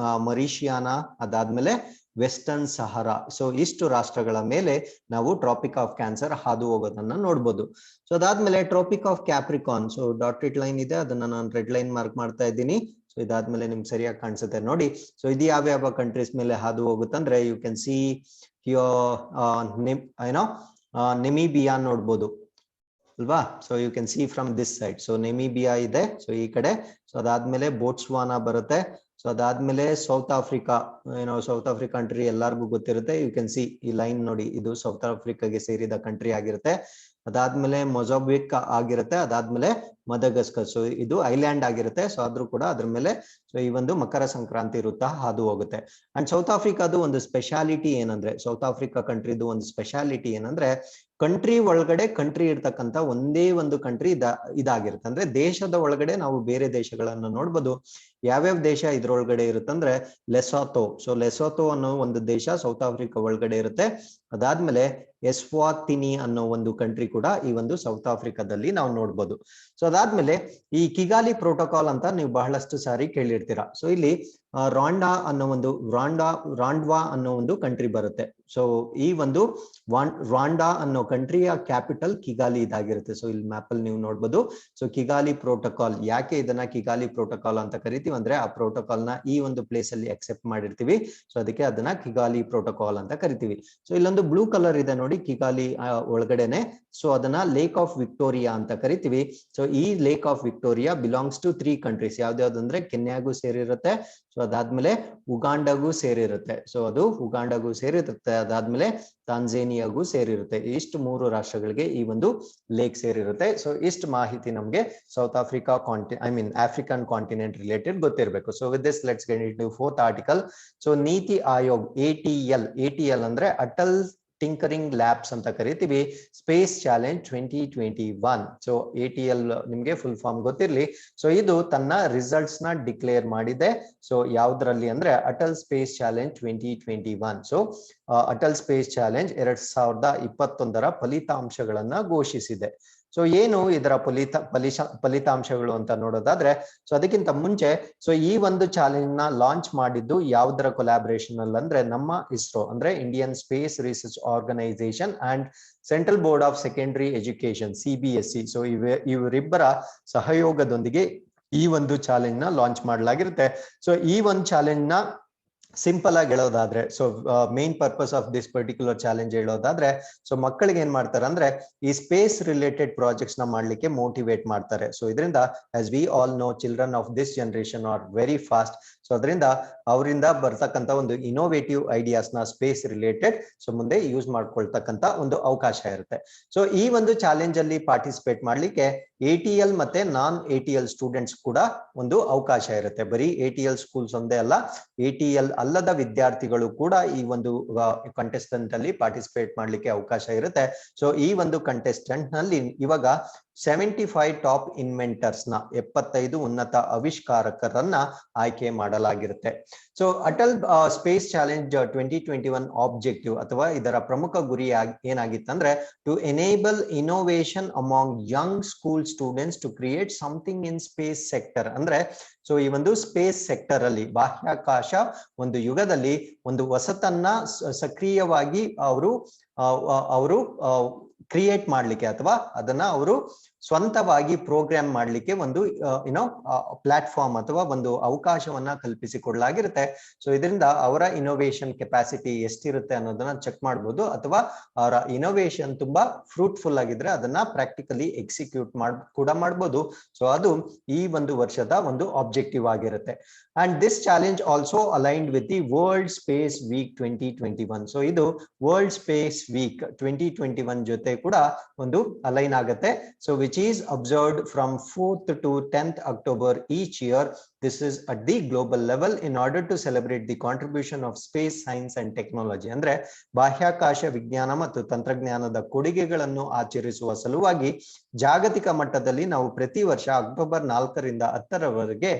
ಮರಿಷಿಯಾನ, ಅದಾದ್ಮೇಲೆ ವೆಸ್ಟರ್ನ್ ಸಹರಾ. ಸೊ ಇಷ್ಟು ರಾಷ್ಟ್ರಗಳ ಮೇಲೆ ನಾವು ಟ್ರಾಪಿಕ್ ಆಫ್ ಕ್ಯಾನ್ಸರ್ ಹಾದು ಹೋಗೋದನ್ನ ನೋಡ್ಬೋದು. ಸೊ ಅದಾದ್ಮೇಲೆ Tropic of Capricorn, so dotted line ಇದೆ, ಅದನ್ನ ನಾನು ರೆಡ್ ಲೈನ್ ಮಾರ್ಕ್ ಮಾಡ್ತಾ ಇದ್ದೀನಿ. ಸೊ ಇದಾದ್ಮೇಲೆ ನಿಮ್ಗೆ ಸರಿಯಾಗಿ ಕಾಣಿಸುತ್ತೆ ನೋಡಿ. ಸೊ ಇದು ಯಾವ ಕಂಟ್ರೀಸ್ ಮೇಲೆ ಹಾದು ಹೋಗುತ್ತಂದ್ರೆ, ಯು ಕ್ಯಾನ್ ಸಿ ನೆಮಿಬಿಯಾ ನೋಡ್ಬೋದು ಅಲ್ವಾ. So you can see from this side. So Namibia ಇದೆ, ಸೊ ಈ ಕಡೆ. ಸೊ ಅದಾದ್ಮೇಲೆ ಬೋಟ್ಸ್ವಾನಾ ಬರುತ್ತೆ. ಸೊ ಅದಾದ್ಮೇಲೆ south Africa, south Africa country ಎಲ್ಲರಿಗೂ ಗೊತ್ತಿರುತ್ತೆ. ಯು ಕ್ಯಾನ್ ಸಿ ಈ ಲೈನ್ ನೋಡಿ, ಇದು ಸೌತ್ ಆಫ್ರಿಕಾಗೆ ಸೇರಿದ ಕಂಟ್ರಿ ಆಗಿರುತ್ತೆ. ಅದಾದ್ಮೇಲೆ ಮೊಜಾಂಬಿಕ್ ಆಗಿರುತ್ತೆ, ಅದಾದ್ಮೇಲೆ ಮದಗಸ್ಕರ್. ಸೊ ಇದು ಐಲ್ಯಾಂಡ್ ಆಗಿರುತ್ತೆ. ಸೊ ಆದ್ರೂ ಕೂಡ ಅದ್ರ ಮೇಲೆ ಸೊ ಈ ಒಂದು ಮಕರ ಸಂಕ್ರಾಂತಿ ವೃತ್ತ ಹಾದು ಹೋಗುತ್ತೆ. ಅಂಡ್ ಸೌತ್ ಆಫ್ರಿಕಾದು ಒಂದು ಸ್ಪೆಷಾಲಿಟಿ ಏನಂದ್ರೆ, ಸೌತ್ ಆಫ್ರಿಕಾ ಕಂಟ್ರಿದು ಒಂದು ಸ್ಪೆಷಾಲಿಟಿ ಏನಂದ್ರೆ, ಕಂಟ್ರಿ ಒಳಗಡೆ ಕಂಟ್ರಿ ಇರ್ತಕ್ಕಂತ ಒಂದೇ ಒಂದು ಕಂಟ್ರಿ ಇದಾಗಿರುತ್ತೆ. ಅಂದ್ರೆ ದೇಶದ ಒಳಗಡೆ ನಾವು ಬೇರೆ ದೇಶಗಳನ್ನ ನೋಡ್ಬೋದು. ಯಾವ್ಯಾವ ದೇಶ ಇದ್ರೊಳಗಡೆ ಇರುತ್ತಂದ್ರೆ, ಲೆಸೋಥೋ. ಸೊ ಲೆಸೋಥೋ ಅನ್ನೋ ಒಂದು ದೇಶ ಸೌತ್ ಆಫ್ರಿಕಾ ಒಳಗಡೆ ಇರುತ್ತೆ. ಅದಾದ್ಮೇಲೆ ಎಸ್ವಾತಿನಿ ಅನ್ನೋ ಒಂದು ಕಂಟ್ರಿ ಕೂಡ ಈ ಒಂದು ಸೌತ್ ಆಫ್ರಿಕಾದಲ್ಲಿ ನಾವು ನೋಡ್ಬೋದು. ಸೊ ಅದಾದ್ಮೇಲೆ ಈ ಕಿಗಾಲಿ ಪ್ರೋಟೋಕಾಲ್ ಅಂತ ನೀವು ಬಹಳಷ್ಟು ಸಾರಿ ಕೇಳಿರ್ತೀರಾ. ಸೊ ಇಲ್ಲಿ ರಾಂಡ್ವಾ ಅನ್ನೋ ಒಂದು ಕಂಟ್ರಿ ಬರುತ್ತೆ. ಸೊ ಈ ಒಂದು ರಾಂಡಾ ಅನ್ನೋ ಕಂಟ್ರಿಯ ಕ್ಯಾಪಿಟಲ್ ಕಿಗಾಲಿ ಇದಾಗಿರುತ್ತೆ. ಸೊ ಇಲ್ಲಿ ಮ್ಯಾಪ್ ಅಲ್ಲಿ ನೀವು ನೋಡ್ಬೋದು. ಸೊ ಕಿಗಾಲಿ ಪ್ರೋಟೋಕಾಲ್, ಯಾಕೆ ಇದನ್ನ ಕಿಗಾಲಿ ಪ್ರೋಟೋಕಾಲ್ ಅಂತ ಕರಿತೀವಿ ಅಂದ್ರೆ, ಆ ಪ್ರೋಟೋಕಾಲ್ ನ ಈ ಒಂದು ಪ್ಲೇಸ್ ಅಲ್ಲಿ ಅಕ್ಸೆಪ್ಟ್ ಮಾಡಿರ್ತೀವಿ. ಸೊ ಅದಕ್ಕೆ ಅದನ್ನ ಕಿಗಾಲಿ ಪ್ರೋಟೋಕಾಲ್ ಅಂತ ಕರಿತೀವಿ. ಸೊ ಇಲ್ಲೊಂದು ಬ್ಲೂ ಕಲರ್ ಇದೆ ನೋಡಿ ಕಿಗಾಲಿ ಒಳಗಡೆನೆ. ಸೊ ಅದನ್ನ ಲೇಕ್ ಆಫ್ ವಿಕ್ಟೋರಿಯಾ ಅಂತ ಕರಿತೀವಿ. ಸೊ ಈ lake of Victoria belongs to 3 countries. ಯಾವ್ದಾವ್ದಂದ್ರೆ ಕೆನ್ಯಾಗೂ ಸೇರಿರುತ್ತೆ, ಸೊ ಅದಾದ್ಮೇಲೆ ಉಗಾಂಡಾಗೂ ಸೇರಿರುತ್ತೆ, ಸೊ ಅದು ಉಗಾಂಡಾಗೂ ಸೇರಿರುತ್ತೆ, ಅದಾದ್ಮೇಲೆ ತಾಂಜೇನಿಯಾಗೂ ಸೇರಿರುತ್ತೆ. ಇಷ್ಟು 3 ರಾಷ್ಟ್ರಗಳಿಗೆ ಈ ಒಂದು ಲೇಕ್ ಸೇರಿರುತ್ತೆ. ಸೊ ಇಷ್ಟು ಮಾಹಿತಿ ನಮ್ಗೆ South Africa African continent related ಗೊತ್ತಿರಬೇಕು. So with this let's get into 4th article. So NITI Aayog, ATL ಅಂದ್ರೆ ಅಟಲ್ ಟಿಂಕರಿಂಗ್ ಲ್ಯಾಬ್ಸ್ ಅಂತ ಕರಿತೀವಿ. Space challenge 2021. ಸೊ ATL ನಿಮ್ಗೆ ಫುಲ್ ಫಾರ್ಮ್ ಗೊತ್ತಿರ್ಲಿ. ಸೊ ಇದು ತನ್ನ ರಿಸಲ್ಟ್ಸ್ ನ ಡಿಕ್ಲೇರ್ ಮಾಡಿದೆ. ಸೊ ಯಾವ್ದ್ರಲ್ಲಿ ಅಂದ್ರೆ Atal space challenge 2021. So Atal space challenge 2021 ಫಲಿತಾಂಶಗಳನ್ನ ಘೋಷಿಸಿದೆ. ಸೊ ಏನು ಇದರ ಫಲಿತಾಂಶಗಳು ಅಂತ ನೋಡೋದಾದ್ರೆ, ಸೊ ಅದಕ್ಕಿಂತ ಮುಂಚೆ ಸೊ ಈ ಒಂದು ಚಾಲೆಂಜ್ ನ ಲಾಂಚ್ ಮಾಡಿದ್ದು ಯಾವ್ದರ ಕೊಲಾಬರೇಷನ್ ಅಲ್ಲಿ ಅಂದ್ರೆ, ನಮ್ಮ ಇಸ್ರೋ ಅಂದ್ರೆ Indian Space Research Organisation and Central Board of Secondary Education CBSE. So ಇವರಿಬ್ಬರ ಸಹಯೋಗದೊಂದಿಗೆ ಈ ಒಂದು ಚಾಲೆಂಜ್ ನ ಲಾಂಚ್ ಮಾಡಲಾಗಿರುತ್ತೆ. ಸೊ ಈ ಒಂದು ಚಾಲೆಂಜ್ ನ ಸಿಂಪಲ್ ಆಗಿ ಹೇಳೋದಾದ್ರೆ, so main purpose of this particular challenge ಹೇಳೋದಾದ್ರೆ, ಸೊ ಮಕ್ಕಳಿಗೆ ಏನ್ ಮಾಡ್ತಾರೆ ಅಂದ್ರೆ ಈ ಸ್ಪೇಸ್ ರಿಲೇಟೆಡ್ ಪ್ರಾಜೆಕ್ಟ್ಸ್ ನ ಮಾಡ್ಲಿಕ್ಕೆ ಮೋಟಿವೇಟ್ ಮಾಡ್ತಾರೆ. ಸೊ ಇದರಿಂದ as we all know children of this generation are very fast. So ಅದರಿಂದ ಅವರಿಂದ ಬರ್ತಕ್ಕಂತ ಒಂದು ಇನೋವೇಟಿವ್ ಐಡಿಯಾಸ್ ನ ಸ್ಪೇಸ್ ರಿಲೇಟೆಡ್ ಸೊ ಮುಂದೆ ಯೂಸ್ ಮಾಡ್ಕೊಳ್ತಕ್ಕಂತ ಒಂದು ಅವಕಾಶ ಇರುತ್ತೆ. ಸೊ ಈ ಒಂದು ಚಾಲೆಂಜ್ ಅಲ್ಲಿ ಪಾರ್ಟಿಸಿಪೇಟ್ ಮಾಡ್ಲಿಕ್ಕೆ ATL ಮತ್ತೆ ನಾನ್ ATL ಸ್ಟೂಡೆಂಟ್ಸ್ ಕೂಡ ಒಂದು ಅವಕಾಶ ಇರುತ್ತೆ. ಬರೀ ATL ಸ್ಕೂಲ್ಸ್ ಒಂದೇ ಅಲ್ಲ, ATL ಅಲ್ಲದ ವಿದ್ಯಾರ್ಥಿಗಳು ಕೂಡ ಈ ಒಂದು ಕಂಟೆಸ್ಟೆಂಟ್ ಅಲ್ಲಿ ಪಾರ್ಟಿಸಿಪೇಟ್ ಮಾಡ್ಲಿಕ್ಕೆ ಅವಕಾಶ ಇರುತ್ತೆ. ಸೊ ಈ ಒಂದು ಕಂಟೆಸ್ಟೆಂಟ್ ನಲ್ಲಿ ಇವಾಗ 75 ಟಾಪ್ ಇನ್ವೆಂಟರ್ಸ್ ನ 75 ಉನ್ನತ ಆವಿಷ್ಕಾರಕರನ್ನ ಆಯ್ಕೆ ಮಾಡಲಾಗಿರುತ್ತೆ. So Atal space challenge 2021 objective ಅಥವಾ ಇದರ ಪ್ರಮುಖ ಗುರಿ ಏನಾಗಿತ್ತಂದ್ರೆ to enable innovation among young school students to create something in space sector. ಅಂದ್ರೆ ಸೊ ಈ ಒಂದು ಸ್ಪೇಸ್ ಸೆಕ್ಟರ್ ಅಲ್ಲಿ ಬಾಹ್ಯಾಕಾಶ ಒಂದು ಯುಗದಲ್ಲಿ ಒಂದು ಹೊಸತನ್ನ ಸಕ್ರಿಯವಾಗಿ ಅವರು ಕ್ರಿಯೇಟ್ ಮಾಡ್ಲಿಕ್ಕೆ ಅಥವಾ ಅದನ್ನ ಅವರು ಸ್ವಂತವಾಗಿ ಪ್ರೋಗ್ರಾಮ್ ಮಾಡ್ಲಿಕ್ಕೆ ಒಂದು ಪ್ಲಾಟ್ಫಾರ್ಮ್ ಅಥವಾ ಒಂದು ಅವಕಾಶವನ್ನ ಕಲ್ಪಿಸಿಕೊಡ್ಲಾಗಿರುತ್ತೆ. ಸೊ ಇದರಿಂದ ಅವರ ಇನೋವೇಷನ್ ಕೆಪಾಸಿಟಿ ಎಷ್ಟಿರುತ್ತೆ ಅನ್ನೋದನ್ನ ಚೆಕ್ ಮಾಡ್ಬೋದು, ಅಥವಾ ಅವರ ಇನೋವೇಷನ್ ತುಂಬಾ ಫ್ರೂಟ್ಫುಲ್ ಆಗಿದ್ರೆ ಅದನ್ನ ಪ್ರಾಕ್ಟಿಕಲಿ ಎಕ್ಸಿಕ್ಯೂಟ್ ಕೂಡ ಮಾಡ್ಬೋದು. ಸೊ ಅದು ಈ ಒಂದು ವರ್ಷದ ಒಂದು ಆಬ್ಜೆಕ್ಟಿವ್ ಆಗಿರುತ್ತೆ. And this challenge also aligned with the World Space Week 2021. So ಇದು ವರ್ಲ್ಡ್ ಸ್ಪೇಸ್ ವೀಕ್ 2021 ಜೊತೆ ಕೂಡ ಒಂದು ಅಲೈನ್ ಆಗುತ್ತೆ. So which is observed from 4th to 10th October each year. This is at the global level in order to celebrate the contribution of space science and technology. ಅಂದ್ರೆ ಬಾಹ್ಯಾಕಾಶ ವಿಜ್ಞಾನ ಮತ್ತು ತಂತ್ರಜ್ಞಾನದ ಕೊಡುಗೆಗಳನ್ನು ಆಚರಿಸುವ ಸಲುವಾಗಿ ಜಾಗತಿಕ ಮಟ್ಟದಲ್ಲಿ ನಾವು ಪ್ರತಿ ವರ್ಷ ಅಕ್ಟೋಬರ್ 4ರಿಂದ 10ರವರೆಗೆ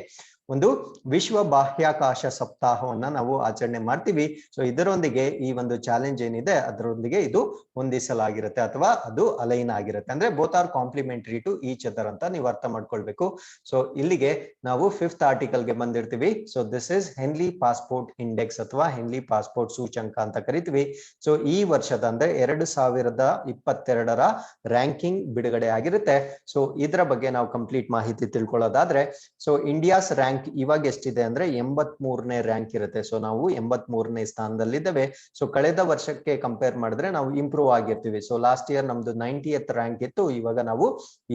ಒಂದು ವಿಶ್ವ ಬಾಹ್ಯಾಕಾಶ ಸಪ್ತಾಹವನ್ನ ನಾವು ಆಚರಣೆ ಮಾಡ್ತೀವಿ. ಸೊ ಇದರೊಂದಿಗೆ ಈ ಒಂದು ಚಾಲೆಂಜ್ ಏನಿದೆ ಅದರೊಂದಿಗೆ ಇದು ಹೊಂದಿಸಲಾಗಿರುತ್ತೆ ಅಥವಾ ಅದು ಅಲೈನ್ ಆಗಿರುತ್ತೆ. ಅಂದ್ರೆ both are complementary to each other ಅಂತ ನೀವು ಅರ್ಥ ಮಾಡ್ಕೊಳ್ಬೇಕು. ಸೊ ಇಲ್ಲಿಗೆ ನಾವು 5th ಆರ್ಟಿಕಲ್ಗೆ ಬಂದಿರ್ತೀವಿ. So this is Henley passport index ಅಥವಾ ಹೆನ್ಲಿ ಪಾಸ್ಪೋರ್ಟ್ ಸೂಚಂಕ ಅಂತ ಕರಿತೀವಿ. ಸೊ ಈ ವರ್ಷದ ಅಂದ್ರೆ 2022ರ ರ್ಯಾಂಕಿಂಗ್ ಬಿಡುಗಡೆ ಆಗಿರುತ್ತೆ. ಸೊ ಇದರ ಬಗ್ಗೆ ನಾವು ಕಂಪ್ಲೀಟ್ ಮಾಹಿತಿ ತಿಳ್ಕೊಳ್ಳೋದಾದ್ರೆ, ಸೊ ಇಂಡಿಯಾಸ್ ರ್ಯಾಂಕ್ ಇವಾಗ ಎಷ್ಟಿದೆ ಅಂದ್ರೆ 83ನೇ ರ್ಯಾಂಕ್ ಇರುತ್ತೆ. ಸೊ ನಾವು 83ನೇ ಸ್ಥಾನದಲ್ಲಿದ್ದೇವೆ. ಸೊ ಕಳೆದ ವರ್ಷಕ್ಕೆ ಕಂಪೇರ್ ಮಾಡಿದ್ರೆ ನಾವು ಇಂಪ್ರೂವ್ ಆಗಿರ್ತೀವಿ. ಸೊ ಲಾಸ್ಟ್ ಇಯರ್ ನಮ್ದು 90th ರ್ಯಾಂಕ್ ಇತ್ತು, ಇವಾಗ ನಾವು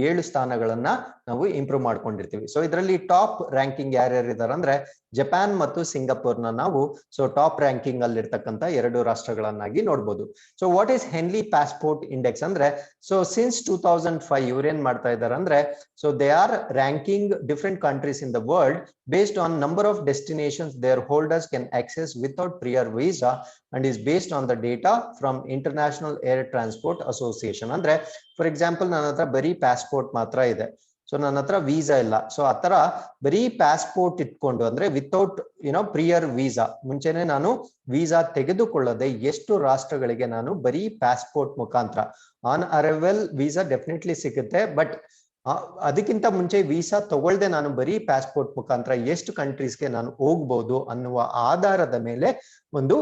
7 ಸ್ಥಾನಗಳನ್ನ ನಾವು ಇಂಪ್ರೂವ್ ಮಾಡ್ಕೊಂಡಿರ್ತೀವಿ. ಸೊ ಇದರಲ್ಲಿ ಟಾಪ್ ರ್ಯಾಂಕಿಂಗ್ ಯಾರ್ಯಾರು ಇದಾರೆ ಅಂದ್ರೆ ಜಪಾನ್ ಮತ್ತು ಸಿಂಗಾಪುರ್ನ ನಾವು ಸೊ ಟಾಪ್ ರ್ಯಾಂಕಿಂಗ್ ಅಲ್ಲಿ ಇರ್ತಕ್ಕಂಥ 2 ರಾಷ್ಟ್ರಗಳನ್ನಾಗಿ ನೋಡ್ಬೋದು. So what is Henley passport index ಅಂದ್ರೆ, ಸೊ ಸಿನ್ಸ್ 2005 ಇವ್ರೇನ್ ಮಾಡ್ತಾ ಇದ್ದಾರೆ ಅಂದ್ರೆ, so they R ranking different countries in the world based on number of destinations their holders can access without prior visa and is based on the data from International Air Transport Association. ಅಂದ್ರೆ for example ನನ್ನ ಹತ್ರ ಬರೀ passport ಮಾತ್ರ ಇದೆ, so ನನ್ನ ಹತ್ರ visa ಇಲ್ಲ. So ಆತರ ಬರೀ ಪಾಸ್ಪೋರ್ಟ್ ಇಟ್ಕೊಂಡು ಅಂದ್ರೆ ವಿತೌಟ್ ಪ್ರಿಯರ್ ವೀಸಾ, ಮುಂಚೆನೆ ನಾನು ವೀಸಾ ತೆಗೆದುಕೊಳ್ಳದೆ ಎಷ್ಟು ರಾಷ್ಟ್ರಗಳಿಗೆ ನಾನು ಬರೀ ಪಾಸ್ಪೋರ್ಟ್ ಮುಖಾಂತರ, ಆನ್ ಅರೈವಲ್ ವೀಸಾ ಡೆಫಿನೆಟ್ಲಿ ಸಿಗುತ್ತೆ, ಬಟ್ ಅದಕ್ಕಿಂತ ಮುಂಚೆ ವೀಸಾ ತಗೊಳ್ದೆ ನಾನು ಬರೀ ಪಾಸ್ಪೋರ್ಟ್ ಮುಖಾಂತರ ಎಷ್ಟು ಕಂಟ್ರೀಸ್ಗೆ ನಾನು ಹೋಗ್ಬೋದು ಅನ್ನುವ ಆಧಾರದ ಮೇಲೆ ಒಂದು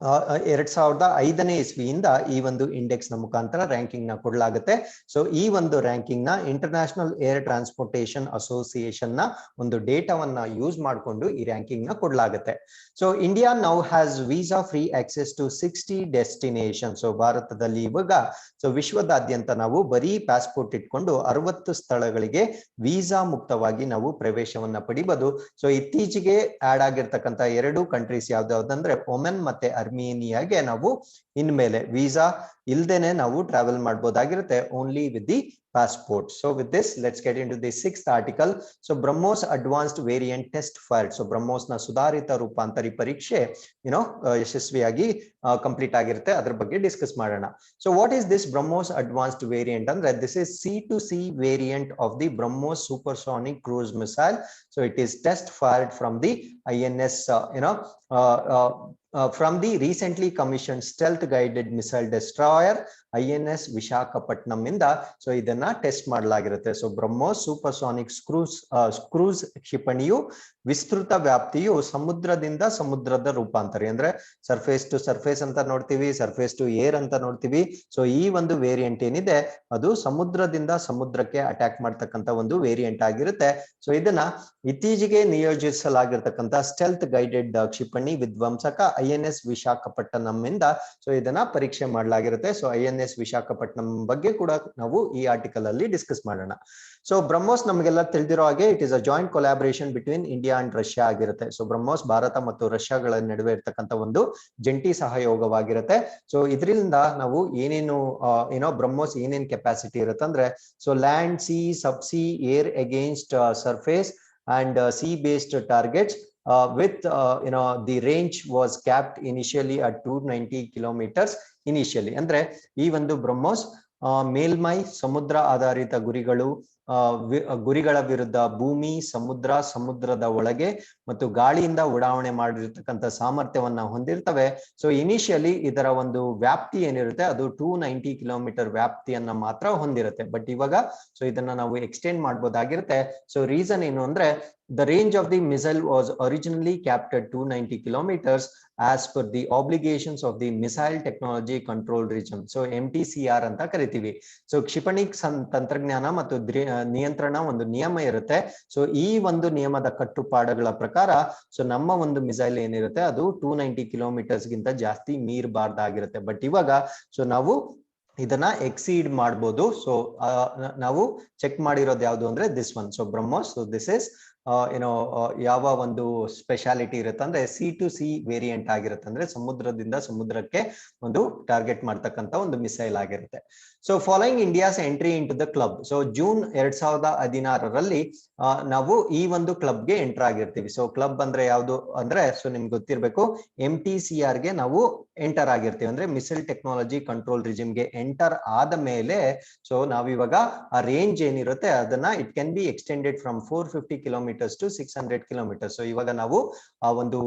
2005ನೇ ಇಸ್ವಿಯಿಂದ ಈ ಒಂದು ಇಂಡೆಕ್ಸ್ ನ ಮುಖಾಂತರ ರ್ಯಾಂಕಿಂಗ್ ನ ಕೊಡಲಾಗುತ್ತೆ. ಸೊ ಈ ಒಂದು ರ್ಯಾಂಕಿಂಗ್ ನ ಇಂಟರ್ನ್ಯಾಷನಲ್ ಏರ್ ಟ್ರಾನ್ಸ್ಪೋರ್ಟೇಷನ್ ಅಸೋಸಿಯೇಷನ್ ನ ಒಂದು ಡೇಟಾವನ್ನ ಯೂಸ್ ಮಾಡಿಕೊಂಡು ಈ ರ್ಯಾಂಕಿಂಗ್ ನ ಕೊಡಲಾಗುತ್ತೆ. So India now has visa free access to 60 destination. So ಭಾರತದಲ್ಲಿ ಇವಾಗ ಸೊ ವಿಶ್ವದಾದ್ಯಂತ ನಾವು ಬರೀ ಪಾಸ್ಪೋರ್ಟ್ ಇಟ್ಕೊಂಡು 60 ಸ್ಥಳಗಳಿಗೆ ವೀಸಾ ಮುಕ್ತವಾಗಿ ನಾವು ಪ್ರವೇಶವನ್ನ ಪಡಿಬಹುದು. ಸೊ ಇತ್ತೀಚೆಗೆ ಆಡ್ ಆಗಿರ್ತಕ್ಕಂಥ 2 ಕಂಟ್ರೀಸ್ ಯಾವ್ದಾವ್ದಂದ್ರೆ ಒಮನ್ ಮತ್ತೆ ಅರ್ಮೇನಿಯಾಗೆ ನಾವು ಇನ್ಮೇಲೆ ವೀಸಾ ಇಲ್ದೇನೆ ನಾವು ಟ್ರಾವೆಲ್ ಮಾಡಬಹುದಾಗಿರುತ್ತೆ, only with the passport. So with this, let's get into the 6th article. So BrahMos advanced variant test fired. So BrahMos na ಸುಧಾರಿತ ರೂಪಾಂತರಿ ಪರೀಕ್ಷೆ ಯಶಸ್ವಿಯಾಗಿ ಕಂಪ್ಲೀಟ್ ಆಗಿರುತ್ತೆ, ಅದ್ರ ಬಗ್ಗೆ ಡಿಸ್ಕಸ್ ಮಾಡೋಣ. So what is this BrahMos advanced variant ಅಂದ್ರೆ, this is C2C variant of the BrahMos supersonic cruise missile. So it is test fired from the INS from the recently commissioned stealth guided missile destroyer INS Visakhapatnam ಇಂದ so ಇದನ್ನ test ಮಾಡಲಾಗಿರುತ್ತೆ. So BrahMos supersonic cruise ಕ್ಷಿಪಣಿಯು ವಿಸ್ತೃತ ವ್ಯಾಪ್ತಿಯು ಸಮುದ್ರದಿಂದ ಸಮುದ್ರದ ರೂಪಾಂತರಿ, ಅಂದ್ರೆ surface to surface ಅಂತ ನೋಡ್ತೀವಿ, ಸರ್ಫೇಸ್ ಟು ಏರ್ ಅಂತ ನೋಡ್ತೀವಿ. ಸೊ ಈ ಒಂದು ವೇರಿಯಂಟ್ ಏನಿದೆ ಅದು ಸಮುದ್ರದಿಂದ ಸಮುದ್ರಕ್ಕೆ ಅಟ್ಯಾಕ್ ಮಾಡ್ತಕ್ಕಂತ ಒಂದು ವೇರಿಯಂಟ್ ಆಗಿರುತ್ತೆ. ಸೊ ಇದನ್ನ ಇತ್ತೀಚೆಗೆ ನಿಯೋಜಿಸಲಾಗಿರ್ತಕ್ಕಂಥ ಸ್ಟೆಲ್ತ್ ಗೈಡೆಡ್ ಕ್ಷಿಪಣಿ ವಿಧ್ವಂಸಕ INS ವಿಶಾಖಪಟ್ಟಣಂ ಇಂದ ಸೊ ಇದನ್ನ ಪರೀಕ್ಷೆ ಮಾಡಲಾಗಿರುತ್ತೆ. ಸೊ INS ವಿಶಾಖಪಟ್ಟಣಂ ಬಗ್ಗೆ ಕೂಡ ನಾವು ಈ ಆರ್ಟಿಕಲ್ ಅಲ್ಲಿ ಡಿಸ್ಕಸ್ ಮಾಡೋಣ. ಸೊ ಬ್ರಹ್ಮೋಸ್ ನಮಗೆಲ್ಲ ತಿಳಿದಿರೋ ಹಾಗೆ it is a joint collaboration between India and Russia ಆಗಿರುತ್ತೆ. ಸೊ ಬ್ರಹ್ಮೋಸ್ ಭಾರತ ಮತ್ತು ರಷ್ಯಾಗಳ ನಡುವೆ ಇರ್ತಕ್ಕಂಥ ಒಂದು ಜಂಟಿ ಸಹಯೋಗವಾಗಿರುತ್ತೆ. ಸೊ ಇದರಿಂದ ನಾವು ಏನೇನು ಬ್ರಹ್ಮೋಸ್ ಏನೇನ್ ಕೆಪಾಸಿಟಿ ಇರುತ್ತೆ ಅಂದ್ರೆ so land, C, sub C, air against surface and sea based targets with the range was capped initially at 290 kilometers initially. ಅಂದ್ರೆ ಈ ಒಂದು ಬ್ರಹ್ಮೋಸ್ ಮೇಲ್ಮೈ ಸಮುದ್ರ ಆಧಾರಿತ ಗುರಿಗಳ ವಿರುದ್ಧ ಭೂಮಿ, ಸಮುದ್ರದ ಒಳಗೆ ಮತ್ತು ಗಾಳಿಯಿಂದ ಉಡಾವಣೆ ಮಾಡಿರ್ತಕ್ಕಂಥ ಸಾಮರ್ಥ್ಯವನ್ನ ಹೊಂದಿರ್ತವೆ. ಸೊ ಇನಿಷಿಯಲಿ ಇದರ ಒಂದು ವ್ಯಾಪ್ತಿ ಏನಿರುತ್ತೆ ಅದು 290 ಕಿಲೋಮೀಟರ್ ವ್ಯಾಪ್ತಿಯನ್ನ ಮಾತ್ರ ಹೊಂದಿರುತ್ತೆ. ಬಟ್ ಇವಾಗ ಸೊ ಇದನ್ನ ನಾವು ಎಕ್ಸ್ಟೆಂಡ್ ಮಾಡಬಹುದಾಗಿರುತ್ತೆ. ಸೊ ರೀಸನ್ ಏನು ಅಂದ್ರೆ the range of the missile was originally capped at 290 kilometers as per the obligations of the Missile Technology Control Regime. So MTCR ಅಂತ ಕರಿತೀವಿ. ಸೊ ಕ್ಷಿಪಣಿ ತಂತ್ರಜ್ಞಾನ ಮತ್ತು ನಿಯಂತ್ರಣ ಒಂದು ನಿಯಮ ಇರುತ್ತೆ. ಸೊ ಈ ಒಂದು ನಿಯಮದ ಕಟ್ಟುಪಾಡುಗಳ ಪ್ರಕಾರ ಸೊ ನಮ್ಮ ಒಂದು ಮಿಸೈಲ್ ಏನಿರುತ್ತೆ ಅದು 290 ಕಿಲೋಮೀಟರ್ಸ್ ಗಿಂತ ಜಾಸ್ತಿ ಮೀರಬಾರ್ದಾಗಿರುತ್ತೆ. ಬಟ್ ಇವಾಗ ಸೊ ನಾವು ಇದನ್ನ ಎಕ್ಸೀಡ್ ಮಾಡಬಹುದು. ಸೊ ನಾವು ಚೆಕ್ ಮಾಡಿರೋದು ಯಾವುದು ಅಂದ್ರೆ this one. So BrahMos, so this is ಯಾವ ಒಂದು ಸ್ಪೆಷಾಲಿಟಿ ಇರುತ್ತೆ ಅಂದ್ರೆ C2C ವೇರಿಯಂಟ್ ಆಗಿರುತ್ತೆ, ಅಂದ್ರೆ ಸಮುದ್ರದಿಂದ ಸಮುದ್ರಕ್ಕೆ ಒಂದು ಟಾರ್ಗೆಟ್ ಮಾಡ್ತಕ್ಕಂತ ಒಂದು ಮಿಸೈಲ್ ಆಗಿರುತ್ತೆ. So following India's entry in to the club, so June 2016ರಲ್ಲಿ ನಾವು ಈ ಒಂದು ಕ್ಲಬ್ಗೆ ಎಂಟರ್ ಆಗಿರ್ತೀವಿ. ಸೊ ಕ್ಲಬ್ ಅಂದ್ರೆ ಯಾವುದು ಅಂದ್ರೆ ಸೊ ನಿಮ್ಗೆ ಗೊತ್ತಿರ್ಬೇಕು, MTCR ಗೆ ನಾವು ಎಂಟರ್ ಆಗಿರ್ತೀವಿ, ಅಂದ್ರೆ ಮಿಸೈಲ್ ಟೆಕ್ನಾಲಜಿ ಕಂಟ್ರೋಲ್ ರಿಜಿಮ್ಗೆ ಎಂಟರ್ ಆದ ಮೇಲೆ ಸೊ ನಾವಿವಾಗ ಆ ರೇಂಜ್ ಏನಿರುತ್ತೆ ಅದನ್ನ it can be extended from 450 kilometres to 600 kilometres. So ಇವಾಗ ನಾವು ಆ ಒಂದು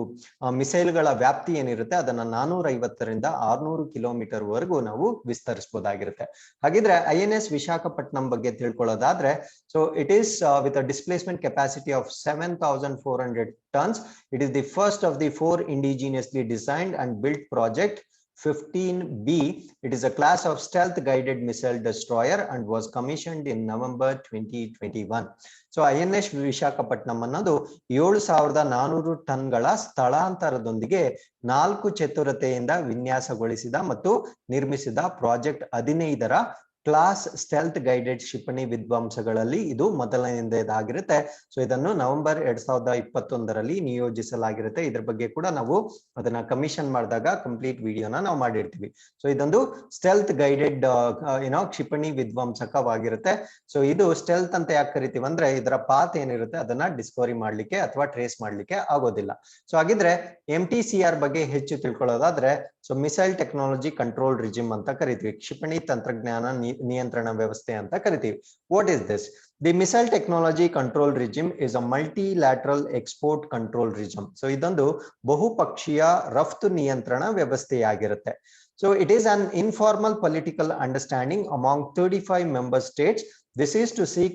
ಮಿಸೈಲ್ಗಳ ವ್ಯಾಪ್ತಿ ಏನಿರುತ್ತೆ ಅದನ್ನ 450ರಿಂದ 600 ಕಿಲೋಮೀಟರ್ ವರೆಗೂ ನಾವು ವಿಸ್ತರಿಸಬಹುದಾಗಿರುತ್ತೆ. ಹಾಗಿದ್ರೆ INS ವಿಶಾಖಪಟ್ಟಣಂ ಬಗ್ಗೆ ತಿಳ್ಕೊಳ್ಳೋದಾದ್ರೆ so it is with a displacement capacity of 7,400 tons. It is the first of the 4 indigenously designed and built project 15B. It is a class of stealth guided missile destroyer and was commissioned in November 2021. So INS Visakhapatnam ಅನ್ನೋದು 7,400 ಟನ್ಗಳ ಸ್ಥಳಾಂತರದೊಂದಿಗೆ 4 ಚತುರತೆಯಿಂದ ವಿನ್ಯಾಸಗೊಳಿಸಿದ ಮತ್ತು ನಿರ್ಮಿಸಿದ project 15ರ class stealth guided ಕ್ಷಿಪಣಿ ವಿಧ್ವಂಸಗಳಲ್ಲಿ ಇದು ಮೊದಲನೆಯದಾಗಿರುತ್ತೆ. So ಇದನ್ನು November 2021ರಲ್ಲಿ ನಿಯೋಜಿಸಲಾಗಿರುತ್ತೆ. ಇದ್ರ ಬಗ್ಗೆ ಕೂಡ ನಾವು ಅದನ್ನ ಕಮಿಷನ್ ಮಾಡಿದಾಗ ಕಂಪ್ಲೀಟ್ ವಿಡಿಯೋನ ನಾವು ಮಾಡಿರ್ತೀವಿ. ಸೊ ಇದೊಂದು ಸ್ಟೆಲ್ತ್ ಗೈಡೆಡ್ ಕ್ಷಿಪಣಿ ವಿಧ್ವಂಸಕವಾಗಿರುತ್ತೆ. ಸೊ ಇದು ಸ್ಟೆಲ್ತ್ ಅಂತ ಯಾಕೆ ಕರಿತೀವಿ ಅಂದ್ರೆ ಇದರ ಪಾತ್ ಏನಿರುತ್ತೆ ಅದನ್ನ ಡಿಸ್ಕವರಿ ಮಾಡ್ಲಿಕ್ಕೆ ಅಥವಾ ಟ್ರೇಸ್ ಮಾಡ್ಲಿಕ್ಕೆ ಆಗೋದಿಲ್ಲ. ಸೊ ಹಾಗಿದ್ರೆ MTCR ಬಗ್ಗೆ ಹೆಚ್ಚು ತಿಳ್ಕೊಳ್ಳೋದಾದ್ರೆ so missile technology control regime ಅಂತ ಕರಿತೀವಿ, ಕ್ಷಿಪಣಿ ತಂತ್ರಜ್ಞಾನ ನಿಯಂತ್ರಣ ವ್ಯವಸ್ಥೆ ಅಂತ ಕರಿತೀವಿ. What is this? The missile technology control regime is a multilateral export control regime. So ಇದೊಂದು ಬಹುಪಕ್ಷೀಯ ರಫ್ತು ನಿಯಂತ್ರಣ ವ್ಯವಸ್ಥೆಯಾಗಿರುತ್ತೆ. So it is an informal political understanding among 35 member states. This is to seek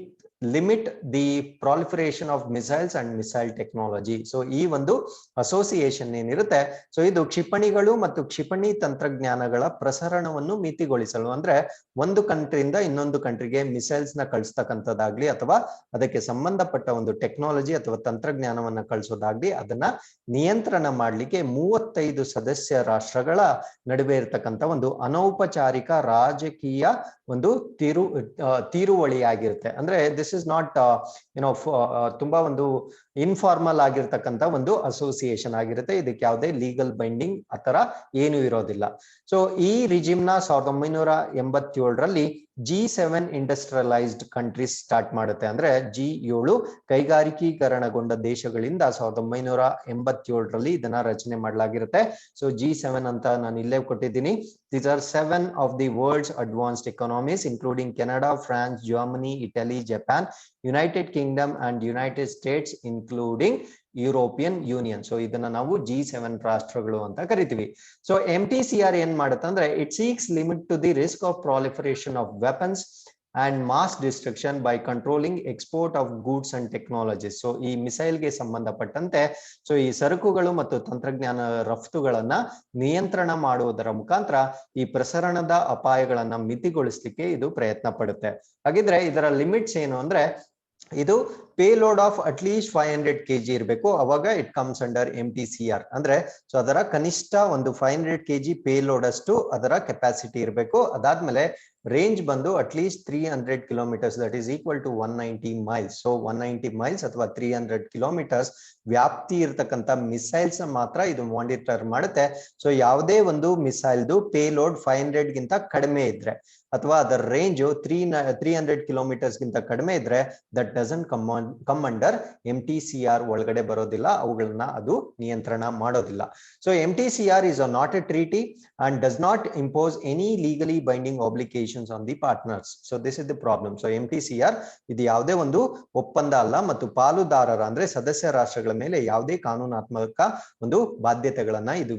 limit the proliferation of missiles and missile technology. So ಈ ಒಂದು association ಏನಿರುತ್ತೆ so ಇದು ಕ್ಷಿಪಣಿಗಳು ಮತ್ತು ಕ್ಷಿಪಣಿ ತಂತ್ರಜ್ಞಾನಗಳ ಪ್ರಸರಣವನ್ನು ಮಿತಿಗೊಳಿಸಲು, ಅಂದ್ರೆ ಒಂದು ಕಂಟ್ರಿಯಿಂದ ಇನ್ನೊಂದು ಕಂಟ್ರಿಗೆ ಮಿಸೈಲ್ಸ್ ನ ಕಳಿಸ್ತಕ್ಕಂಥದ್ದಾಗ್ಲಿ ಅಥವಾ ಅದಕ್ಕೆ ಸಂಬಂಧಪಟ್ಟ ಒಂದು ಟೆಕ್ನಾಲಜಿ ಅಥವಾ ತಂತ್ರಜ್ಞಾನವನ್ನ ಕಳಿಸೋದಾಗ್ಲಿ ಅದನ್ನ ನಿಯಂತ್ರಣ ಮಾಡ್ಲಿಕ್ಕೆ 35 ಸದಸ್ಯ ರಾಷ್ಟ್ರಗಳ ನಡುವೆ ಇರತಕ್ಕಂತ ಒಂದು ಅನೌಪಚಾರಿಕ ರಾಜಕೀಯ ಒಂದು ತೀರುವಳಿಯಾಗಿರುತ್ತೆ. ಅಂದ್ರೆ ದಿಸ್ ಇಸ್ ನಾಟ್ ತುಂಬಾ ಒಂದು ಇನ್ಫಾರ್ಮಲ್ ಆಗಿರ್ತಕ್ಕಂಥ ಒಂದು ಅಸೋಸಿಯೇಷನ್ ಆಗಿರುತ್ತೆ. ಇದಕ್ಕೆ ಯಾವುದೇ ಲೀಗಲ್ ಬೈಂಡಿಂಗ್ ಆತರ ಏನು ಇರೋದಿಲ್ಲ. ಸೊ ಈ ರಿಜಿಮ್ ನ 1987ರಲ್ಲಿ G7 ಇಂಡಸ್ಟ್ರಿಯಲೈಸ್ಡ್ ಕಂಟ್ರೀಸ್ ಸ್ಟಾರ್ಟ್ ಮಾಡುತ್ತೆ. ಅಂದ್ರೆ G7 ಕೈಗಾರಿಕೀಕರಣಗೊಂಡ ದೇಶಗಳಿಂದ 1987ರಲ್ಲಿ ಇದನ್ನ ರಚನೆ ಮಾಡಲಾಗಿರುತ್ತೆ. ಸೊ G7 ಅಂತ ನಾನು ಇಲ್ಲೇ ಕೊಟ್ಟಿದ್ದೀನಿ. These are 7 of the world's advanced economies, including Canada, France, Germany, Italy, Japan, United Kingdom, and United States, including European Union. So ಇದನ್ನ ನಾವು G7 ರಾಷ್ಟ್ರಗಳು ಅಂತ ಕರಿತೀವಿ. ಸೊ MTCR ಏನ್ ಮಾಡುತ್ತಂದ್ರೆ it seeks limit to the risk of proliferation of weapons and mass destruction by controlling export of goods and technologies. So ಈ missile ಗೆ ಸಂಬಂಧಪಟ್ಟಂತೆ ಸೊ ಈ ಸರಕುಗಳು ಮತ್ತು ತಂತ್ರಜ್ಞಾನ ರಫ್ತುಗಳನ್ನ ನಿಯಂತ್ರಣ ಮಾಡುವುದರ ಮುಖಾಂತರ ಈ ಪ್ರಸರಣದ ಅಪಾಯಗಳನ್ನ ಮಿತಿಗೊಳಿಸಲಿಕ್ಕೆ ಇದು ಪ್ರಯತ್ನ ಪಡುತ್ತೆ. ಹಾಗಿದ್ರೆ ಇದರ ಲಿಮಿಟ್ಸ್ ಏನು ಅಂದ್ರೆ ಇದು ಪೇಲೋಡ್ ಆಫ್ ಅಟ್ಲೀಸ್ಟ್ 500 kg ಇರಬೇಕು, ಅವಾಗ ಇಟ್ ಕಮ್ಸ್ ಅಂಡರ್ MTCR. ಅಂದ್ರೆ ಸೊ ಅದರ ಕನಿಷ್ಠ ಒಂದು 500 kg ಪೇಲೋಡ್ ಅಷ್ಟು ಅದರ ಕೆಪಾಸಿಟಿ ಇರಬೇಕು. ಅದಾದ್ಮೇಲೆ ರೇಂಜ್ ಬಂದು at least 300 kilometres, that is equal to 190 miles. So 190 miles ಅಥವಾ 300 ಕಿಲೋಮೀಟರ್ಸ್ ವ್ಯಾಪ್ತಿ ಇರತಕ್ಕಂತ ಮಿಸೈಲ್ಸ್ ಮಾತ್ರ ಇದು ಮಾನಿಟರ್ ಮಾಡುತ್ತೆ. ಸೊ ಯಾವುದೇ ಒಂದು ಮಿಸೈಲ್ದು ಪೇಲೋಡ್ 500 ಗಿಂತ ಕಡಿಮೆ ಇದ್ರೆ ಅಥವಾ ಅದರ ರೇಂಜ್ 300 ಕಿಲೋಮೀಟರ್ಸ್ ಗಿಂತ ಕಡಿಮೆ ಇದ್ರೆ that doesn't come under MTCR ಒಳಗಡೆ ಬರೋದಿಲ್ಲ, ಅವುಗಳನ್ನ ಅದು ನಿಯಂತ್ರಣ ಮಾಡೋದಿಲ್ಲ. So MTCR is not a treaty and does not impose any legally binding obligations on the partners. So this is the problem. So MTCR ಇದು ಯಾವುದೇ ಒಂದು ಒಪ್ಪಂದ ಅಲ್ಲ ಮತ್ತು ಪಾಲುದಾರರ ಅಂದ್ರೆ ಸದಸ್ಯ ರಾಷ್ಟ್ರಗಳ ಮೇಲೆ ಯಾವುದೇ ಕಾನೂನಾತ್ಮಕ ಒಂದು ಬಾಧ್ಯತೆಗಳನ್ನ ಇದು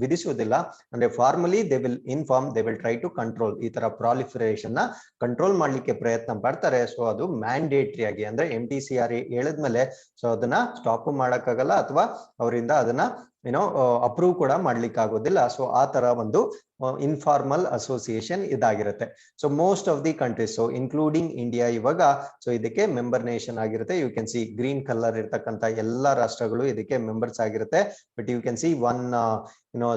ವಿಧಿಸುವುದಿಲ್ಲ. ಅಂದ್ರೆ formally they will inform, they will try to control. ಈ ತರ ಪ್ರಾಲಿಫರೇಷನ್ ನ ಕಂಟ್ರೋಲ್ ಮಾಡ್ಲಿಕ್ಕೆ ಪ್ರಯತ್ನ ಪಡ್ತಾರೆ. ಸೊ ಅದು ಮ್ಯಾಂಡೇಟರಿ ಆಗಿ ಅಂದ್ರೆ MTCR ಹೇಳಿದ್ಮೇಲೆ ಸೊ ಅದನ್ನ ಸ್ಟಾಪ್ ಮಾಡಕ್ಕಾಗಲ್ಲ ಅಥವಾ ಅವರಿಂದ ಅದನ್ನ ಅಪ್ರೂವ್ ಕೂಡ ಮಾಡ್ಲಿಕ್ಕೆ ಆಗೋದಿಲ್ಲ. ಸೊ ಆ ತರ ಒಂದು ಇನ್ಫಾರ್ಮಲ್ ಅಸೋಸಿಯೇಷನ್ ಇದಾಗಿರುತ್ತೆ. So most of the countries, so including India ಇವಾಗ ಸೊ ಇದಕ್ಕೆ ಮೆಂಬರ್ ನೇಷನ್ ಆಗಿರುತ್ತೆ. You can see green colour ಇರ್ತಕ್ಕಂಥ ಎಲ್ಲಾ ರಾಷ್ಟ್ರಗಳು ಇದಕ್ಕೆ ಮೆಂಬರ್ಸ್ ಆಗಿರುತ್ತೆ. But you can see one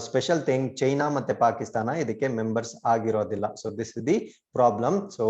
special thing, China ಮತ್ತೆ ಪಾಕಿಸ್ತಾನ ಇದಕ್ಕೆ ಮೆಂಬರ್ಸ್ ಆಗಿರೋದಿಲ್ಲ. So this is the problem. So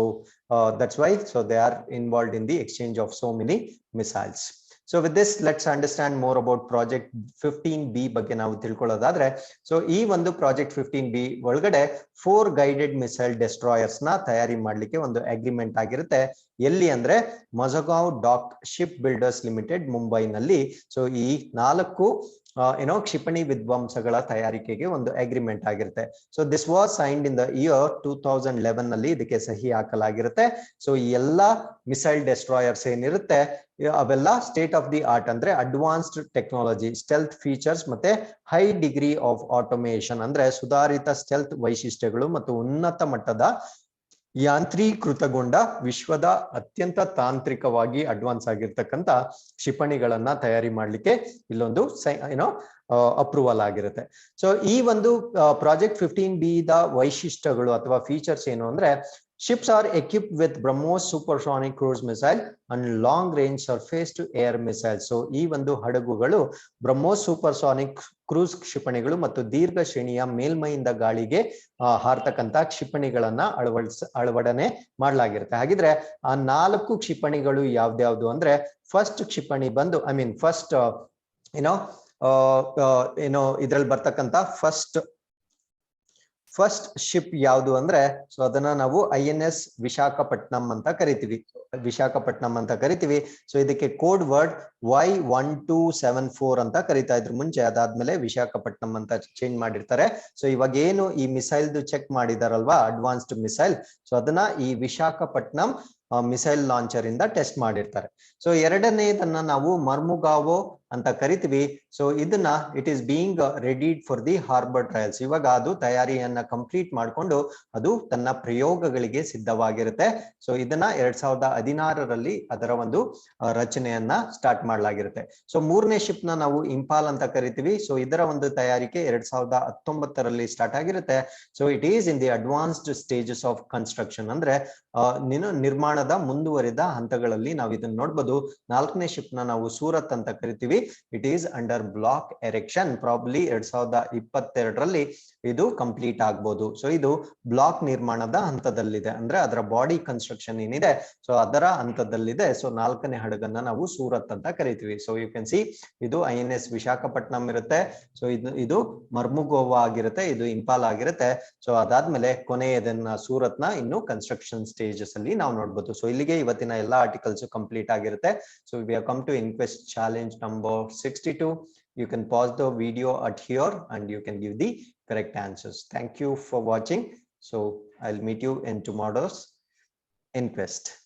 that's why so they are involved in the exchange of so many missiles. So with this, let's understand more about project 15B ಬಗ್ಗೆ ನಾವು ತಿಳ್ಕೊಳ್ಳೋದಾದ್ರೆ, so ಈ ಒಂದು project 15B ಒಳಗಡೆ 4 guided missile ಡೆಸ್ಟ್ರಾಯರ್ಸ್ ನ ತಯಾರಿ ಮಾಡ್ಲಿಕ್ಕೆ ಒಂದು agreement ಆಗಿರುತ್ತೆ. ಎಲ್ಲಿ ಅಂದ್ರೆ ಮೊಜಗಾಂವ್ ಡಾಕ್ ಶಿಪ್ ಬಿಲ್ಡರ್ಸ್ ಲಿಮಿಟೆಡ್ ಮುಂಬೈನಲ್ಲಿ. ಸೊ ಈ 4 ಕ್ಷಿಪಣಿ ವಿಧ್ವಂಸಗಳ ತಯಾರಿಕೆಗೆ ಒಂದು ಅಗ್ರಿಮೆಂಟ್ ಆಗಿರುತ್ತೆ. So this was signed in the year 2011 ನಲ್ಲಿ ಇದಕ್ಕೆ ಸಹಿ ಹಾಕಲಾಗಿರುತ್ತೆ. ಸೊ ಈ ಎಲ್ಲಾ ಮಿಸೈಲ್ ಡೆಸ್ಟ್ರಾಯರ್ಸ್ ಏನಿರುತ್ತೆ ಅವೆಲ್ಲ ಸ್ಟೇಟ್ ಆಫ್ ದಿ ಆರ್ಟ್ ಅಂದ್ರೆ ಅಡ್ವಾನ್ಸ್ಡ್ ಟೆಕ್ನಾಲಜಿ, ಸ್ಟೆಲ್ತ್ ಫೀಚರ್ಸ್ ಮತ್ತೆ ಹೈ ಡಿಗ್ರಿ ಆಫ್ ಆಟೋಮೇಷನ್ ಅಂದ್ರೆ ಸುಧಾರಿತ ಸ್ಟೆಲ್ತ್ ವೈಶಿಷ್ಟ್ಯಗಳು ಮತ್ತು ಉನ್ನತ ಮಟ್ಟದ ಯಾಂತ್ರೀಕೃತಗೊಂಡ ವಿಶ್ವದ ಅತ್ಯಂತ ತಾಂತ್ರಿಕವಾಗಿ ಅಡ್ವಾನ್ಸ್ ಆಗಿರ್ತಕ್ಕಂಥ ಕ್ಷಿಪಣಿಗಳನ್ನ ತಯಾರಿ ಮಾಡ್ಲಿಕ್ಕೆ ಇಲ್ಲೊಂದು ಅಪ್ರೂವಲ್ ಆಗಿರುತ್ತೆ. ಸೊ ಈ ಒಂದು ಪ್ರಾಜೆಕ್ಟ್ 15B ದ ವೈಶಿಷ್ಟ್ಯಗಳು ಅಥವಾ ಫೀಚರ್ಸ್ ಏನು ಅಂದ್ರೆ, ships are equipped with BrahMos supersonic cruise missile and long range surface to air missiles. So ಈ ಒಂದು ಹಡಗುಗಳು ಬ್ರಹ್ಮೋಸ್ ಸೂಪರ್ಸಾನಿಕ್ ಕ್ರೂಸ್ ಕ್ಷಿಪಣಿಗಳು ಮತ್ತು ದೀರ್ಘ ಶ್ರೇಣಿಯ ಮೇಲ್ಮೈಯಿಂದ ಗಾಳಿಗೆ ಹಾರ್ತಕ್ಕಂತ ಕ್ಷಿಪಣಿಗಳನ್ನ ಅಳವಡನೆ ಮಾಡಲಾಗಿರುತ್ತೆ. ಹಾಗಿದ್ರೆ ಆ 4 ಕ್ಷಿಪಣಿಗಳು ಯಾವ್ದ್ಯಾವ್ದು ಅಂದ್ರೆ, ಫಸ್ಟ್ ಕ್ಷಿಪಣಿ ಬಂದು ಫಸ್ಟ್ ಇದ್ರಲ್ಲಿ ಬರ್ತಕ್ಕಂತ ಫಸ್ಟ್ ಶಿಪ್ ಯಾವುದು ಅಂದ್ರೆ, ಸೊ ಅದನ್ನ ನಾವು INS ವಿಶಾಖಪಟ್ಟಣಂ ಅಂತ ಕರಿತೀವಿ. ಸೊ ಇದಕ್ಕೆ ಕೋಡ್ ವರ್ಡ್ Y1274 ಅಂತ ಕರಿತಾ ಇದ್ರು ಮುಂಚೆ, ಅದಾದ್ಮೇಲೆ ವಿಶಾಖಪಟ್ಟಣಂ ಅಂತ ಚೇಂಜ್ ಮಾಡಿರ್ತಾರೆ. ಸೊ ಇವಾಗ ಏನು ಈ ಮಿಸೈಲ್ದು ಚೆಕ್ ಮಾಡಿದಾರಲ್ವಾ ಅಡ್ವಾನ್ಸ್ಡ್ ಮಿಸೈಲ್, ಸೊ ಅದನ್ನ ಈ ವಿಶಾಖಪಟ್ಟಣಂ ಮಿಸೈಲ್ ಲಾಂಚರ್ ಇಂದ ಟೆಸ್ಟ್ ಮಾಡಿರ್ತಾರೆ. ಸೊ ಎರಡನೇದನ್ನ ನಾವು ಮರ್ಮುಗಾವೋ ಅಂತ ಕರಿತೀವಿ. ಸೊ ಇದನ್ನ it is being readied for the harbour trials. ಇವಾಗ ಅದು ತಯಾರಿಯನ್ನ ಕಂಪ್ಲೀಟ್ ಮಾಡಿಕೊಂಡು ಅದು ತನ್ನ ಪ್ರಯೋಗಗಳಿಗೆ ಸಿದ್ಧವಾಗಿರುತ್ತೆ. ಸೊ ಇದನ್ನ 2016ರಲ್ಲಿ ಅದರ ಒಂದು ರಚನೆಯನ್ನ ಸ್ಟಾರ್ಟ್ ಮಾಡಲಾಗಿರುತ್ತೆ. ಸೊ 3ನೇ ಶಿಪ್ ನ ನಾವು ಇಂಪಾಲ್ ಅಂತ ಕರಿತೀವಿ. ಸೊ ಇದರ ಒಂದು ತಯಾರಿಕೆ 2019ರಲ್ಲಿ ಸ್ಟಾರ್ಟ್ ಆಗಿರುತ್ತೆ. So it is in the advanced stages of construction ಅಂದ್ರೆ ನಿರ್ಮಾಣದ ಮುಂದುವರಿದ ಹಂತಗಳಲ್ಲಿ ನಾವು ಇದನ್ನ ನೋಡ್ಬೋದು. 4ನೇ ಶಿಪ್ ನ ನಾವು ಸೂರತ್ ಅಂತ ಕರಿತೀವಿ. It is under block erection. Probably 2022ರಲ್ಲಿ ಇದು ಕಂಪ್ಲೀಟ್ ಆಗ್ಬೋದು. ಸೊ ಇದು ಬ್ಲಾಕ್ ನಿರ್ಮಾಣದ ಹಂತದಲ್ಲಿದೆ, ಅಂದ್ರೆ ಅದರ ಬಾಡಿ ಕನ್ಸ್ಟ್ರಕ್ಷನ್ ಏನಿದೆ ಸೊ ಅದರ ಹಂತದಲ್ಲಿದೆ. ಸೊ 4ನೇ ಹಡಗನ್ನ ನಾವು ಸೂರತ್ ಅಂತ ಕರಿತೀವಿ. ಸೊ ಯು ಕ್ಯಾನ್ ಸಿ ಇದು INS ವಿಶಾಖಪಟ್ಟಣಂ ಇರುತ್ತೆ. ಸೊ ಇದು ಮರ್ಮುಗೋವಾ ಆಗಿರುತ್ತೆ, ಇದು ಇಂಪಾಲ್ ಆಗಿರುತ್ತೆ. ಸೊ ಅದಾದ್ಮೇಲೆ ಕೊನೆಯದನ್ನ ಸೂರತ್ನ ಇನ್ನು ಕನ್ಸ್ಟ್ರಕ್ಷನ್ ಸ್ಟೇಜಸ್ ಅಲ್ಲಿ ನಾವು ನೋಡ್ಬೋದು. ಸೊ ಇಲ್ಲಿಗೆ ಇವತ್ತಿನ ಎಲ್ಲಾ ಆರ್ಟಿಕಲ್ಸ್ ಕಂಪ್ಲೀಟ್ ಆಗಿರುತ್ತೆ. ಆಗಿರುತ್ತೆ. So we have come to InQuest challenge number 62. You can pause the video at here and you can give the correct answers. Thank you for watching. So I'll meet you in tomorrow's InQuest.